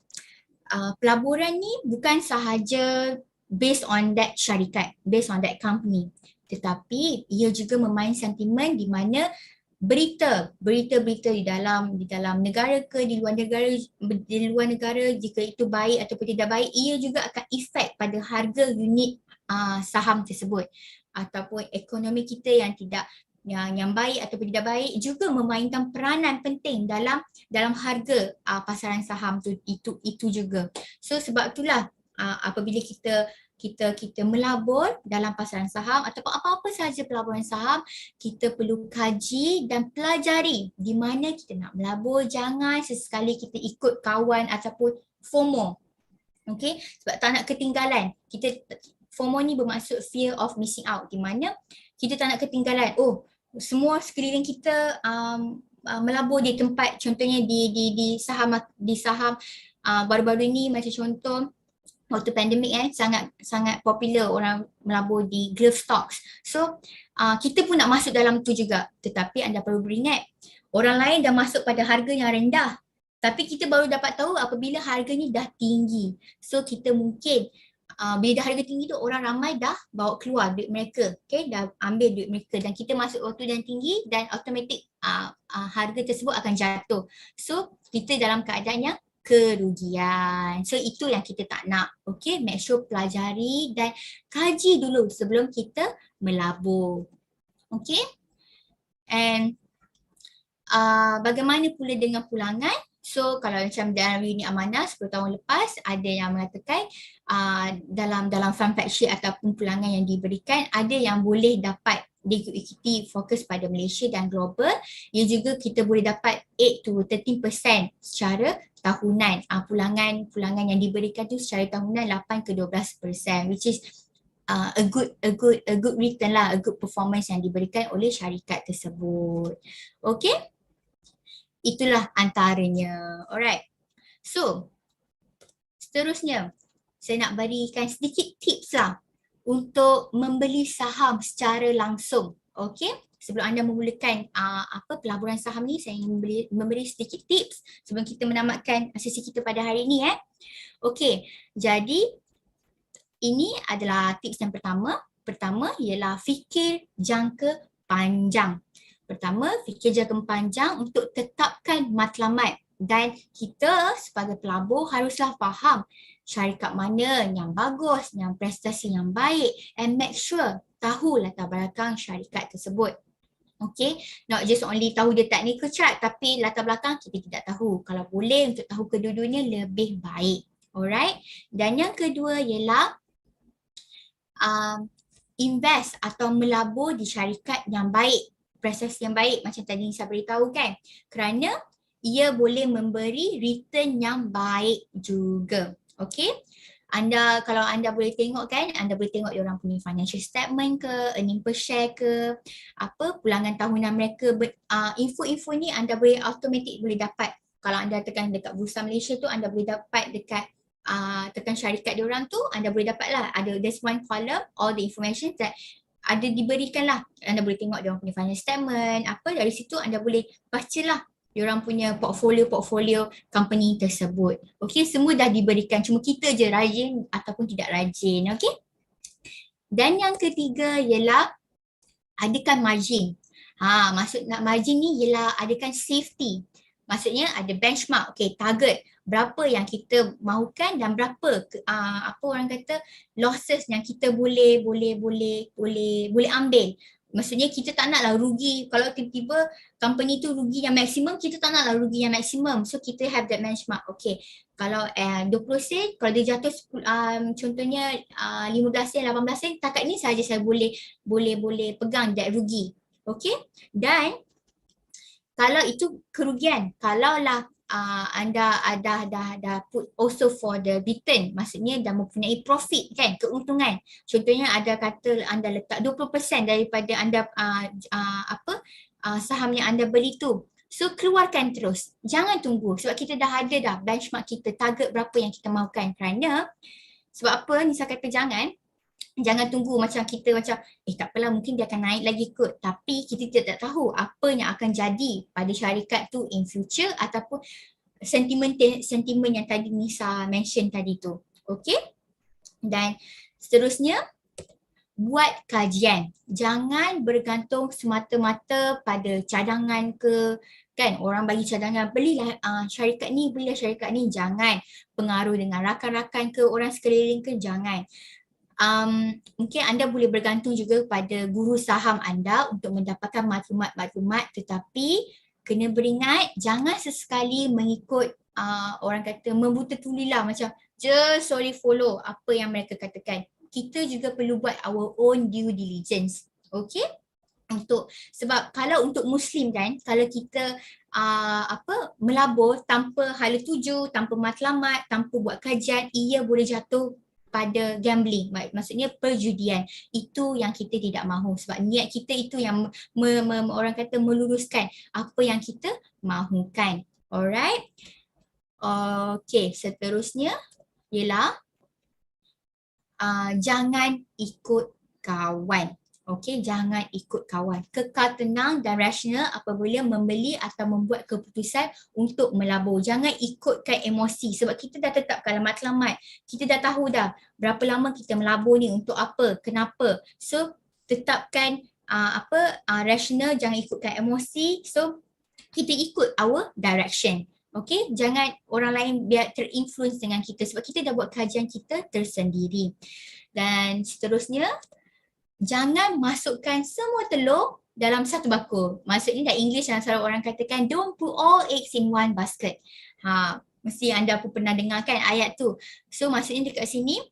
pelaburan ni bukan sahaja based on that syarikat, based on that company, tetapi ia juga memain sentimen di mana berita di dalam negara ke di luar negara, jika itu baik ataupun tidak baik, ia juga akan efek pada harga unit saham tersebut, ataupun ekonomi kita yang baik ataupun tidak baik juga memainkan peranan penting dalam harga pasaran saham itu juga. So sebab itulah apabila kita melabur dalam pasaran saham ataupun apa-apa sahaja pelaburan saham, kita perlu kaji dan pelajari di mana kita nak melabur. Jangan sesekali kita ikut kawan ataupun FOMO. Okay, sebab tak nak ketinggalan. FOMO ni bermaksud fear of missing out, di mana kita tak nak ketinggalan. Oh, semua sekeliling kita melabur di tempat, contohnya di saham baru-baru ni, macam contoh waktu pandemik sangat popular orang melabur di growth stocks. So kita pun nak masuk dalam tu juga, tetapi anda perlu beringat orang lain dah masuk pada harga yang rendah, tapi kita baru dapat tahu apabila harganya dah tinggi. So kita mungkin bila dah harga tinggi tu, orang ramai dah bawa keluar duit mereka, okay, dah ambil duit mereka, dan kita masuk waktu yang tinggi dan automatik harga tersebut akan jatuh. So kita dalam keadaan yang kerugian. So itu yang kita tak nak. Okay, make sure pelajari dan kaji dulu sebelum kita melabur. Okay? And bagaimana pula dengan pulangan? So kalau macam dalam unit amanah 10 tahun lepas, ada yang mengatakan dalam fund fact sheet ataupun pulangan yang diberikan, ada yang boleh dapat degree equity fokus pada Malaysia dan global. Ia juga kita boleh dapat 8 to 13% secara tahunan. Pulangan yang diberikan tu secara tahunan 8 ke 12%, which is a good return lah, a good performance yang diberikan oleh syarikat tersebut. Okay? Itulah antaranya. Alright. So, seterusnya saya nak berikan sedikit tips lah untuk membeli saham secara langsung. Okay? Sebelum anda memulakan pelaburan saham ni, saya ingin memberi sedikit tips sebelum kita menamatkan sesi kita pada hari ini. Okay, jadi ini adalah tips yang pertama. Pertama ialah fikir jangka panjang. Pertama, fikir jangka panjang untuk tetapkan matlamat, dan kita sebagai pelabur haruslah faham syarikat mana yang bagus, yang prestasi yang baik, and make sure tahu latar belakang syarikat tersebut. Okay, not just only tahu dia technical chart, tapi latar belakang kita tidak tahu. Kalau boleh untuk tahu kedua-duanya lebih baik. Alright, dan yang kedua ialah invest atau melabur di syarikat yang baik, prestasi yang baik macam tadi saya beritahu kan, kerana ia boleh memberi return yang baik juga. Okay, kalau anda boleh tengok kan, anda boleh tengok diorang punya financial statement ke, earning per share ke, pulangan tahunan mereka, info-info ni anda boleh automatic boleh dapat. Kalau anda tekan dekat Bursa Malaysia tu, anda boleh dapat dekat tekan syarikat diorang tu, anda boleh dapat lah, there's one column, all the information that ada diberikan lah. Anda boleh tengok diorang punya financial statement, dari situ anda boleh baca lah diorang punya portfolio company tersebut. Okay, semua dah diberikan, cuma kita je rajin ataupun tidak rajin. Okay, dan yang ketiga ialah adakan margin. Maksud nak margin ni ialah adakan safety. Maksudnya ada benchmark, okay, target berapa yang kita mahukan dan berapa orang kata losses yang kita boleh ambil. Maksudnya kita tak naklah rugi, kalau tiba-tiba company tu rugi yang maksimum, kita tak naklah rugi yang maksimum. So kita have that benchmark. Okay, kalau 20 sen, kalau dia jatuh contohnya 15 sen, 18 sen, takat ni saja saya boleh pegang that rugi. Okay, dan kalau itu kerugian, kalaulah anda dah put also for the return, maksudnya dah mempunyai profit kan, keuntungan. Contohnya ada kata anda letak 20% daripada anda saham yang anda beli tu. So keluarkan terus, jangan tunggu, sebab kita dah ada dah benchmark kita, target berapa yang kita mahukan. Kerana sebab apa ni saya kata jangan tunggu macam kita tak apalah, mungkin dia akan naik lagi kot, tapi kita tidak tahu apa yang akan jadi pada syarikat tu in future, ataupun sentimen yang tadi Nisa mention tadi tu. Okay, dan seterusnya buat kajian. Jangan bergantung semata-mata pada cadangan ke, kan, orang bagi cadangan, belilah syarikat ni, jangan. Pengaruh dengan rakan-rakan ke, orang sekeliling ke, jangan. Mungkin anda boleh bergantung juga pada guru saham anda untuk mendapatkan maklumat-maklumat, tetapi kena beringat jangan sesekali mengikut orang kata membuta tulilah, macam just sorry follow apa yang mereka katakan. Kita juga perlu buat our own due diligence. Okay? Sebab kalau untuk Muslim kan, kalau kita melabur tanpa hala tuju, tanpa matlamat, tanpa buat kajian, ia boleh jatuh pada gambling, maksudnya perjudian. Itu yang kita tidak mahu, sebab niat kita itu yang orang kata meluruskan apa yang kita mahukan. Alright. Okay, seterusnya ialah jangan ikut kawan. Okey, jangan ikut kawan. Kekal tenang dan rasional apabila membeli atau membuat keputusan untuk melabur. Jangan ikutkan emosi, sebab kita dah tetapkan matlamat. Kita dah tahu dah berapa lama kita melabur ni, untuk apa, kenapa. So tetapkan rasional, jangan ikutkan emosi. So kita ikut our direction. Okey, jangan orang lain biar terinfluence dengan kita, sebab kita dah buat kajian kita tersendiri. Dan seterusnya jangan masukkan semua telur dalam satu bakul. Maksudnya dalam English yang selalu orang katakan don't put all eggs in one basket. Mesti anda pun pernah dengar kan ayat tu. So maksudnya dekat sini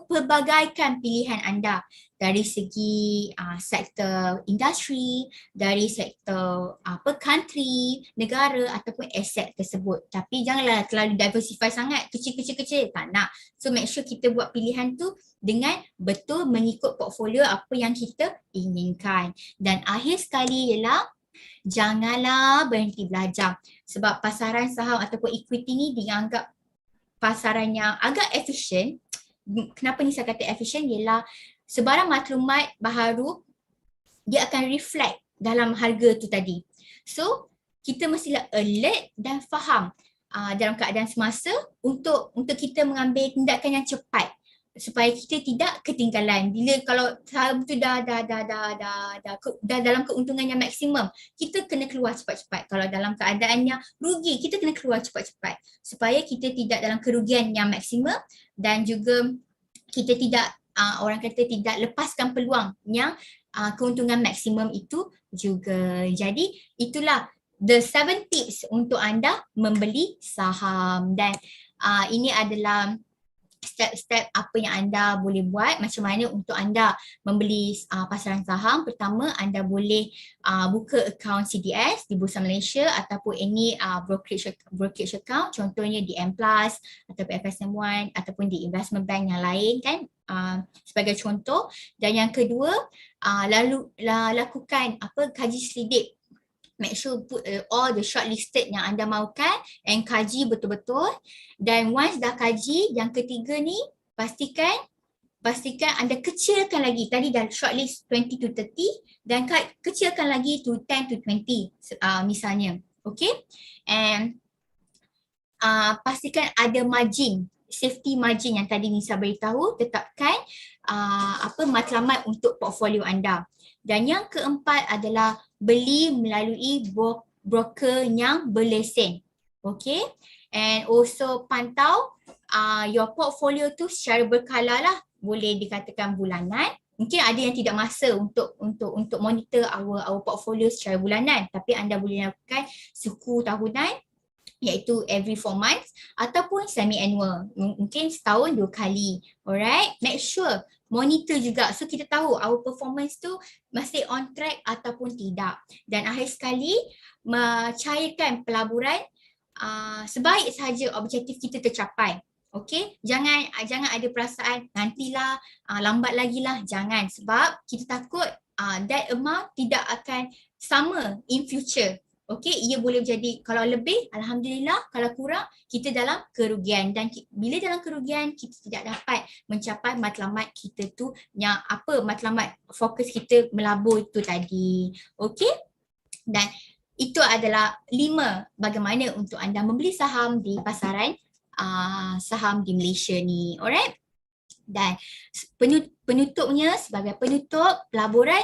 pelbagaikan pilihan anda dari segi sektor industri, dari sektor country, negara ataupun aset tersebut. Tapi janganlah terlalu diversify sangat, kecil-kecil tak nak. So make sure kita buat pilihan tu dengan betul mengikut portfolio apa yang kita inginkan. Dan akhir sekali ialah janganlah berhenti belajar. Sebab pasaran saham ataupun equity ni dianggap pasaran yang agak efisien. Kenapa ni saya kata efisien ialah sebarang maklumat baharu dia akan reflect dalam harga tu tadi. So kita mestilah alert dan faham dalam keadaan semasa untuk kita mengambil tindakan yang cepat supaya kita tidak ketinggalan. Bila kalau saham tu dah dalam keuntungan yang maksimum, kita kena keluar cepat-cepat. Kalau dalam keadaan yang rugi, kita kena keluar cepat-cepat supaya kita tidak dalam kerugian yang maksimum dan juga kita tidak orang kata tidak lepaskan peluang yang keuntungan maksimum itu juga. Jadi itulah the 7 tips untuk anda membeli saham dan ini adalah step-step apa yang anda boleh buat, macam mana untuk anda membeli pasaran saham. Pertama, anda boleh buka akaun CDS di Bursa Malaysia ataupun any brokerage account, contohnya di M Plus ataupun FSM1 ataupun di investment bank yang lain kan, sebagai contoh. Dan yang kedua, lakukan kaji selidik. Make sure put all the shortlisted yang anda mahukan and kaji betul-betul. Dan once dah kaji, yang ketiga ni pastikan anda kecilkan lagi. Tadi dah shortlist 20 to 30 dan kecilkan lagi to 10 to 20 misalnya. Okay. And pastikan ada margin, safety margin yang tadi Nisa beritahu. Tetapkan matlamat untuk portfolio anda. Dan yang keempat adalah beli melalui broker yang berlesen. Okay. And also pantau your portfolio tu secara berkala lah. Boleh dikatakan bulanan. Mungkin ada yang tidak masa untuk monitor our portfolio secara bulanan. Tapi anda boleh lakukan suku tahunan, iaitu every 4 months ataupun semi-annual. Mungkin setahun 2 kali. Alright, make sure monitor juga. So kita tahu our performance tu masih on track ataupun tidak. Dan akhir sekali, cairkan pelaburan sebaik sahaja objektif kita tercapai. Okay, jangan ada perasaan nantilah, lambat lagi lah. Jangan, sebab kita takut that amount tidak akan sama in future. Okay, ia boleh jadi kalau lebih, Alhamdulillah. Kalau kurang, kita dalam kerugian. Dan bila dalam kerugian, kita tidak dapat mencapai matlamat kita tu, yang matlamat fokus kita melabur tu tadi. Okay, dan itu adalah 5 bagaimana untuk anda membeli saham di pasaran saham di Malaysia ni. Alright. Dan penutupnya, sebagai penutup pelaburan,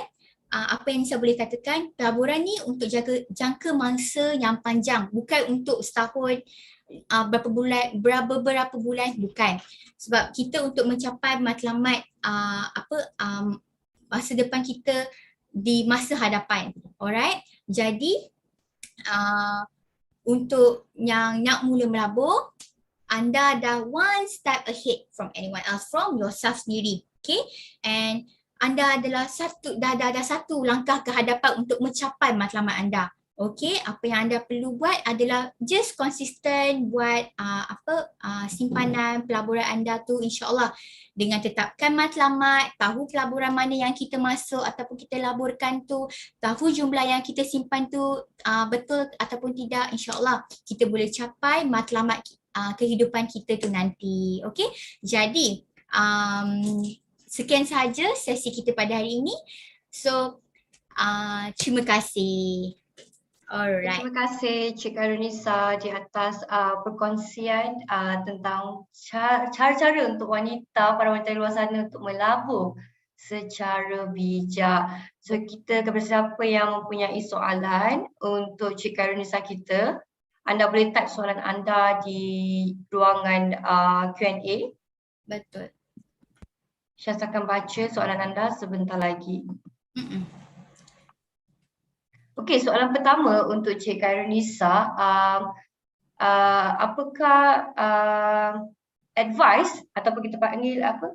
apa yang saya boleh katakan, pelaburan ni untuk jangka masa yang panjang, bukan untuk setahun, beberapa bulan, bukan. Sebab kita untuk mencapai matlamat masa depan kita di masa hadapan. Alright. Jadi untuk yang nak mula melabur, anda dah one step ahead from anyone else, from yourself sendiri. Okay. And anda adalah dah satu langkah ke hadapan untuk mencapai matlamat anda. Okay, apa yang anda perlu buat adalah just konsisten buat simpanan pelaburan anda tu, insyaAllah dengan tetapkan matlamat, tahu pelaburan mana yang kita masuk ataupun kita laburkan tu, tahu jumlah yang kita simpan tu betul ataupun tidak, insyaAllah kita boleh capai matlamat kehidupan kita tu nanti. Okay, jadi sekian sahaja sesi kita pada hari ini. So, terima kasih. Alright. Terima kasih Cik Karunisa di atas perkongsian tentang cara-cara untuk para wanita di luar sana untuk melabur secara bijak. So kita kepada siapa yang mempunyai soalan untuk Cik Karunisa kita, anda boleh type soalan anda di ruangan Q&A. Betul. Syaz akan baca soalan anda sebentar lagi. Mm-mm. Okey, soalan pertama untuk Cik Khairunisa, apakah advice ataupun kita panggil apa?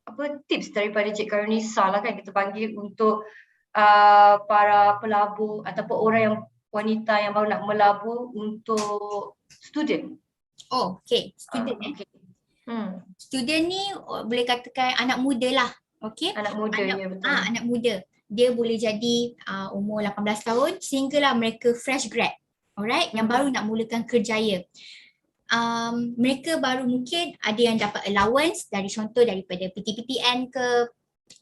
Apa tips daripada Cik Khairunisa lah kan kita panggil untuk para pelabur ataupun orang yang wanita yang baru nak melabur untuk student. Oh, okay. Student Okay. Student ni boleh katakan anak muda lah. Okay. Anak muda, ya betul. Anak muda. Dia boleh jadi umur 18 tahun sehinggalah mereka fresh grad. Alright, yang baru nak mulakan kerjaya. Mereka baru mungkin ada yang dapat allowance dari contoh daripada PTPTN ke,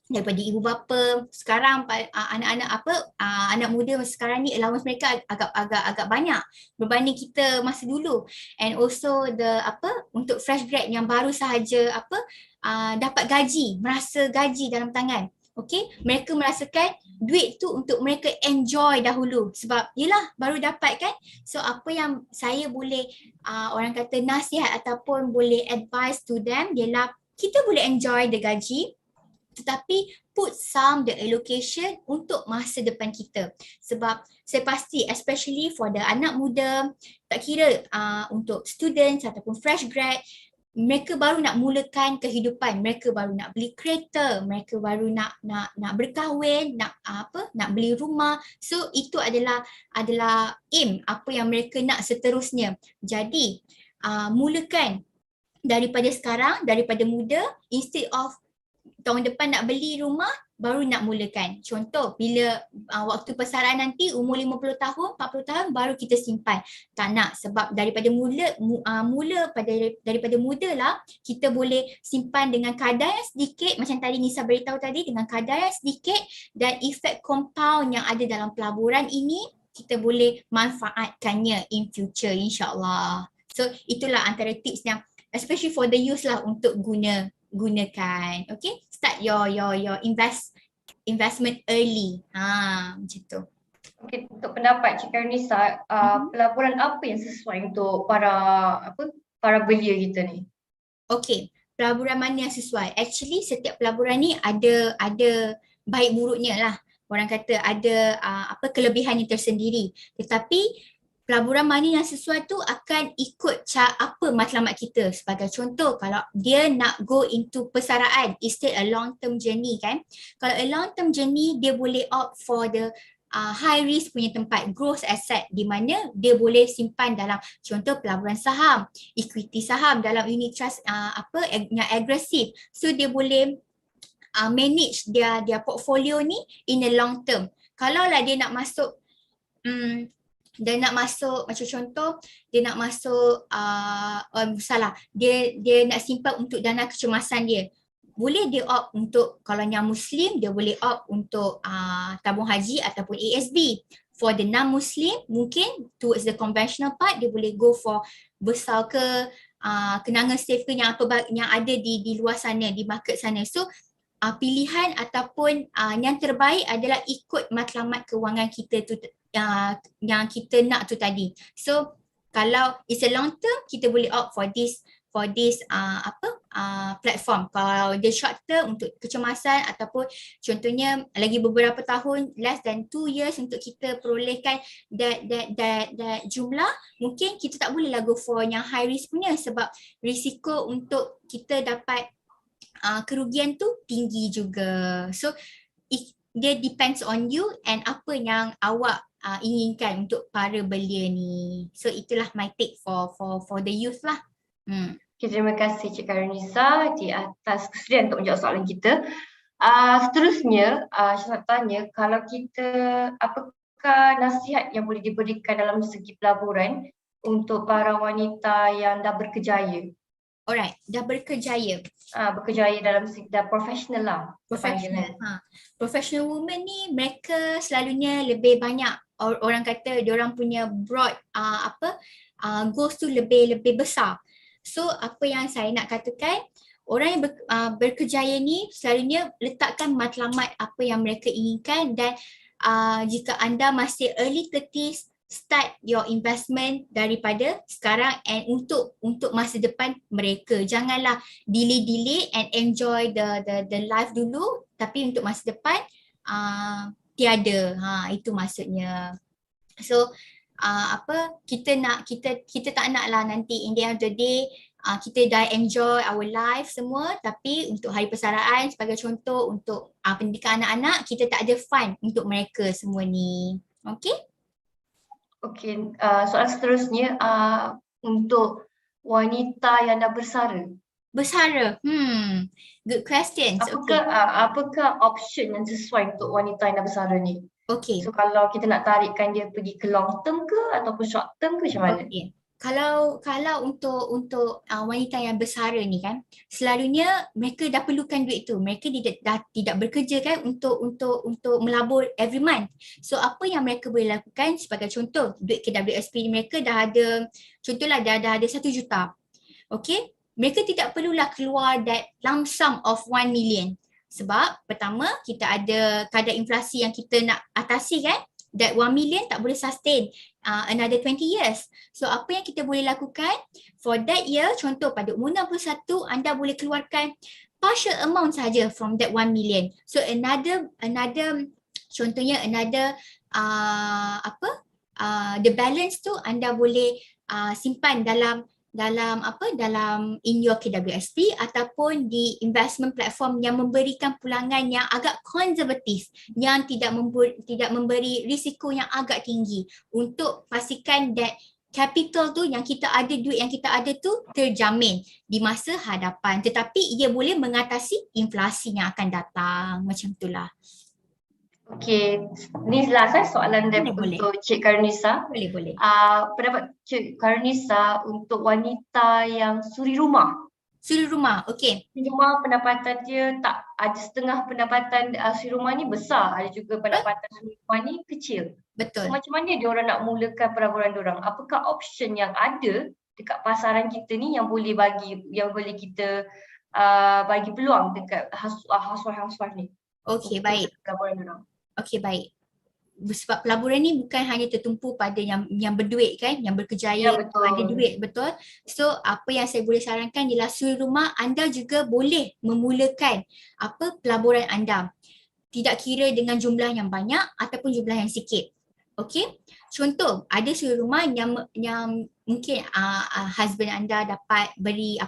daripada ibu bapa. Sekarang anak muda sekarang ni allowance mereka agak banyak berbanding kita masa dulu. And also untuk fresh grad yang baru sahaja dapat gaji, merasa gaji dalam tangan. Okay, mereka merasakan duit tu untuk mereka enjoy dahulu sebab yelah baru dapat kan. So apa yang saya boleh orang kata nasihat ataupun boleh advise to them ialah kita boleh enjoy the gaji tetapi put some the allocation untuk masa depan kita. Sebab saya pasti especially for the anak muda, tak kira untuk students ataupun fresh grad, mereka baru nak mulakan kehidupan, mereka baru nak beli kereta, mereka baru nak berkahwin, nak beli rumah. So itu adalah aim apa yang mereka nak seterusnya. Jadi mulakan daripada sekarang, daripada muda, instead of tahun depan nak beli rumah, baru nak mulakan. Contoh, bila waktu persaraan nanti umur 50 tahun, 40 tahun baru kita simpan. Tak nak, sebab daripada daripada muda lah, kita boleh simpan dengan kadar yang sedikit, macam tadi Nisa beritahu tadi, dengan kadar yang sedikit dan efek compound yang ada dalam pelaburan ini, kita boleh manfaatkannya in future insyaAllah. So, itulah antara tips yang especially for the youth lah untuk gunakan. Okay, start your investment early. Macam tu. Okay, untuk pendapat Cik Khairunisa, pelaburan apa yang sesuai untuk para belia kita ni? Okay, pelaburan mana yang sesuai? Actually setiap pelaburan ni ada baik buruknya lah. Orang kata ada kelebihannya tersendiri. Tetapi pelaburan mana yang sesuai tu akan ikut apa matlamat kita. Sebagai contoh, kalau dia nak go into persaraan, instead a long term journey kan. Kalau a long term journey, dia boleh opt for the high risk punya tempat, growth asset, di mana dia boleh simpan dalam contoh pelaburan saham, equity saham, dalam unit trust yang agresif. So dia boleh manage dia portfolio ni in a long term. Kalau lah dia nak masuk macam contoh dia nak masuk dia nak simpan untuk dana kecemasan dia, boleh dia opt untuk, kalau yang Muslim dia boleh opt untuk tabung haji ataupun ASB. For the non-Muslim mungkin towards the conventional part dia boleh go for besar ke kenangan safe ke yang ada di luar sana, di market sana. So pilihan ataupun yang terbaik adalah ikut matlamat kewangan kita tu yang kita nak tu tadi. So kalau it's a long term, kita boleh opt for this platform. Kalau the short term untuk kecemasan ataupun contohnya lagi beberapa tahun, less than 2 years untuk kita perolehkan that jumlah, mungkin kita tak boleh lah go for yang high risk punya sebab risiko untuk kita dapat kerugian tu tinggi juga. So dia depends on you and apa yang awak inginkan untuk para belia ni. So itulah my take for the youth lah. Okay, terima kasih Cik Khairunisa di atas kesediaan untuk menjawab soalan kita. Seterusnya, saya nak tanya, kalau kita, apakah nasihat yang boleh diberikan dalam segi pelaburan untuk para wanita yang dah berkejaya? Alright, dah berkejaya. Berkejaya dalam segi dah profesional lah. Professional. Professional women ni mereka selalunya lebih banyak orang kata diorang punya broad goals tu lebih besar. So apa yang saya nak katakan, orang yang berkejaya ni selalunya letakkan matlamat apa yang mereka inginkan dan jika anda masih early 30s, start your investment daripada sekarang and untuk masa depan mereka. Janganlah delay and enjoy the life dulu, tapi untuk masa depan tiada. Itu maksudnya. So kita tak naklah nanti in the end of the day kita dah enjoy our life semua, tapi untuk hari persaraan sebagai contoh untuk pendidikan anak-anak, kita tak ada fund untuk mereka semua ni. Okay? Okey, soalan seterusnya untuk wanita yang dah bersara. Bersara. Good questions. Apakah option yang sesuai untuk wanita yang dah bersara ni? Okay. So kalau kita nak tarikkan dia pergi ke long term ke ataupun short term ke macam mana? Okay. Kalau untuk wanita yang bersara ni kan, selalunya mereka dah perlukan duit tu. Mereka tidak bekerja kan untuk melabur every month. So apa yang mereka boleh lakukan, sebagai contoh, duit KWSP mereka dah ada, contohlah dah ada 1 juta. Okay? Mereka tidak perlulah keluar that lump sum of 1 million. Sebab pertama, kita ada kadar inflasi yang kita nak atasi kan. That 1 million tak boleh sustain another 20 years. So apa yang kita boleh lakukan for that year, contoh pada umur 61 anda boleh keluarkan partial amount saja from that 1 million. So another contohnya another the balance tu anda boleh simpan dalam in your KWSP ataupun di investment platform yang memberikan pulangan yang agak konservatif, yang tidak memberi risiko yang agak tinggi, untuk pastikan that capital tu yang kita ada, duit yang kita ada tu terjamin di masa hadapan, tetapi ia boleh mengatasi inflasi yang akan datang, macam itulah. Okey, ni last soalan untuk Cik Karnisa. Boleh. Pendapat Cik Karnisa untuk wanita yang suri rumah. Suri rumah, okey. Suri rumah pendapatan dia tak ada, setengah pendapatan suri rumah ni besar, ada juga pendapatan suri rumah ni kecil. Betul. So macam mana diorang nak mulakan pelaburan diorang? Apakah option yang ada dekat pasaran kita ni yang boleh kita bagi peluang dekat housewife ni? Okey, baik. Pelaburan diorang. Okey, baik. Sebab pelaburan ni bukan hanya tertumpu pada yang berduit kan, yang berkejaya, ada duit, betul. So apa yang saya boleh sarankan ialah suri rumah anda juga boleh memulakan pelaburan anda. Tidak kira dengan jumlah yang banyak ataupun jumlah yang sikit. Okey. Contoh, ada suri rumah yang mungkin husband anda dapat beri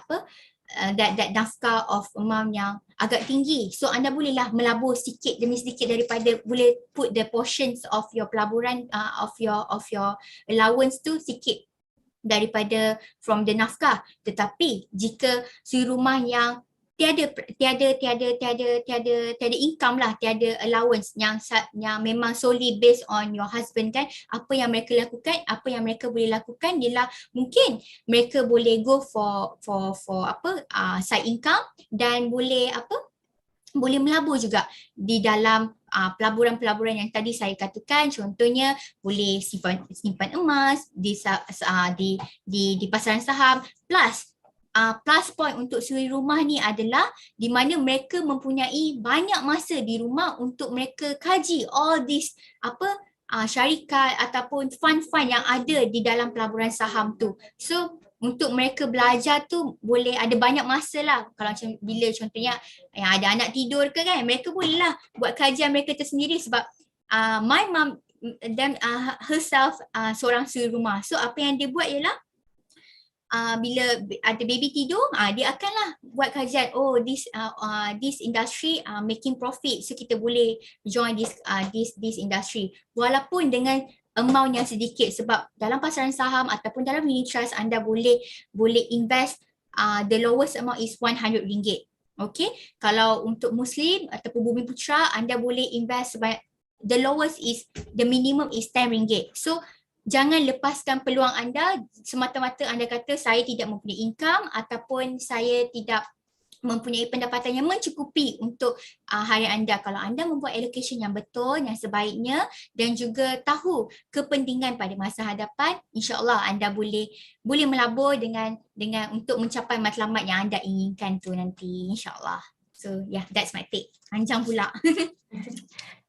that nafkah of amount yang agak tinggi. So anda bolehlah melabur sedikit demi sedikit daripada, boleh put the portions of your pelaburan of your allowance tu sikit daripada from the nafkah. Tetapi jika suri rumah yang tiada income lah, tiada allowance, yang memang solely based on your husband kan, apa yang mereka boleh lakukan ialah mungkin mereka boleh go for side income dan boleh melabur juga di dalam pelaburan-pelaburan yang tadi saya katakan. Contohnya boleh simpan emas di pasaran saham. Plus point untuk suri rumah ni adalah di mana mereka mempunyai banyak masa di rumah untuk mereka kaji all this syarikat ataupun fund-fund yang ada di dalam pelaburan saham tu. So untuk mereka belajar tu boleh ada banyak masa lah. Kalau macam bila contohnya yang ada anak tidur ke kan, mereka boleh lah buat kajian mereka tersendiri. Sebab my mom herself seorang suri rumah. So apa yang dia buat ialah bila ada baby tidur, dia akanlah buat kajian, this industry making profit, so kita boleh join this industry walaupun dengan amount yang sedikit. Sebab dalam pasaran saham ataupun dalam unit trust anda boleh invest, the lowest amount is RM100. Okay, kalau untuk Muslim ataupun Bumi Putra, anda boleh invest sebanyak, the minimum is RM10. So jangan lepaskan peluang anda semata-mata anda kata saya tidak mempunyai income ataupun saya tidak mempunyai pendapatan yang mencukupi untuk harian anda. Kalau anda membuat allocation yang betul, yang sebaiknya, dan juga tahu kepentingan pada masa hadapan, insya-Allah anda boleh melabur dengan untuk mencapai matlamat yang anda inginkan tu nanti, insya-Allah. So yeah, that's my take. Panjang pula.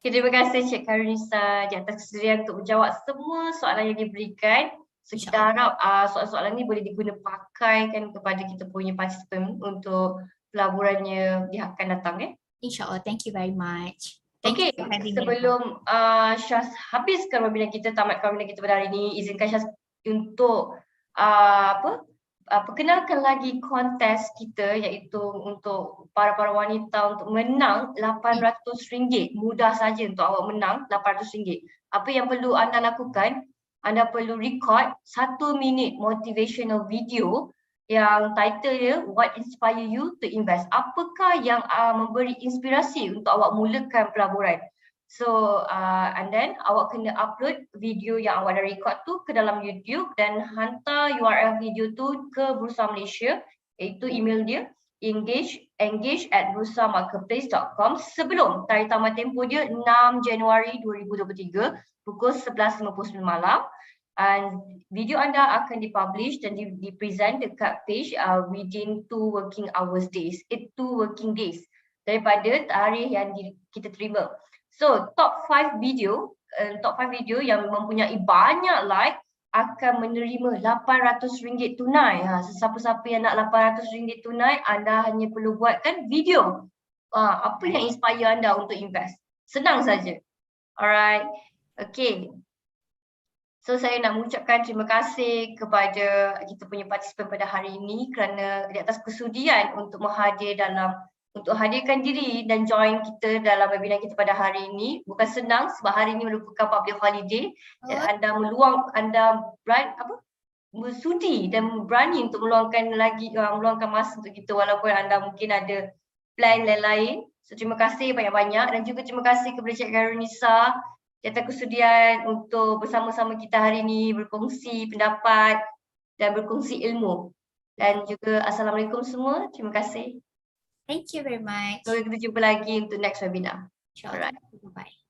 Okay, terima kasih Cik Karunisa di atas kesediaan untuk menjawab semua soalan yang diberikan. So kita harap soalan-soalan ni boleh diguna pakaikan kepada kita punya participant untuk pelaburannya di akan datang. InsyaAllah. Thank you very much. Thank you for having me. Sebelum Syaz habiskan webinar kita, tamatkan webinar kita pada hari ini, izinkan Syaz untuk perkenalkan lagi kontes kita, iaitu untuk para wanita untuk menang RM800. Mudah saja untuk awak menang RM800. Apa yang perlu anda lakukan? Anda perlu record 1 minit motivational video yang title dia What Inspire You to Invest. Apakah yang memberi inspirasi untuk awak mulakan pelaburan? So and then awak kena upload video yang awak dah record tu ke dalam YouTube dan hantar URL video tu ke Bursa Malaysia, iaitu email dia engage@bursamarketplace.com sebelum tarikh tamat tempoh dia 6 Januari 2023 pukul 11.59 malam. Video anda akan dipublish dan dipresent dekat page within 2 working days daripada tarikh yang kita terima. So top 5 video yang mempunyai banyak like akan menerima RM800 tunai. Sesiapa-siapa yang nak RM800 tunai, anda hanya perlu buatkan video. Apa yang inspire anda untuk invest? Senang saja. Alright. Okay. So saya nak mengucapkan terima kasih kepada kita punya partisipan pada hari ini kerana di atas kesudian untuk hadirkan diri dan join kita dalam webinar kita pada hari ini. Bukan senang sebab hari ini merupakan public holiday dan anda bersudi dan berani untuk meluangkan masa untuk kita walaupun anda mungkin ada plan lain-lain. So terima kasih banyak-banyak dan juga terima kasih kepada Cik Karunisa di atas kesudian untuk bersama-sama kita hari ini berkongsi pendapat dan berkongsi ilmu. Dan juga Assalamualaikum semua. Terima kasih. Thank you very much. So kita jumpa lagi untuk next webinar. Alright. Bye-bye.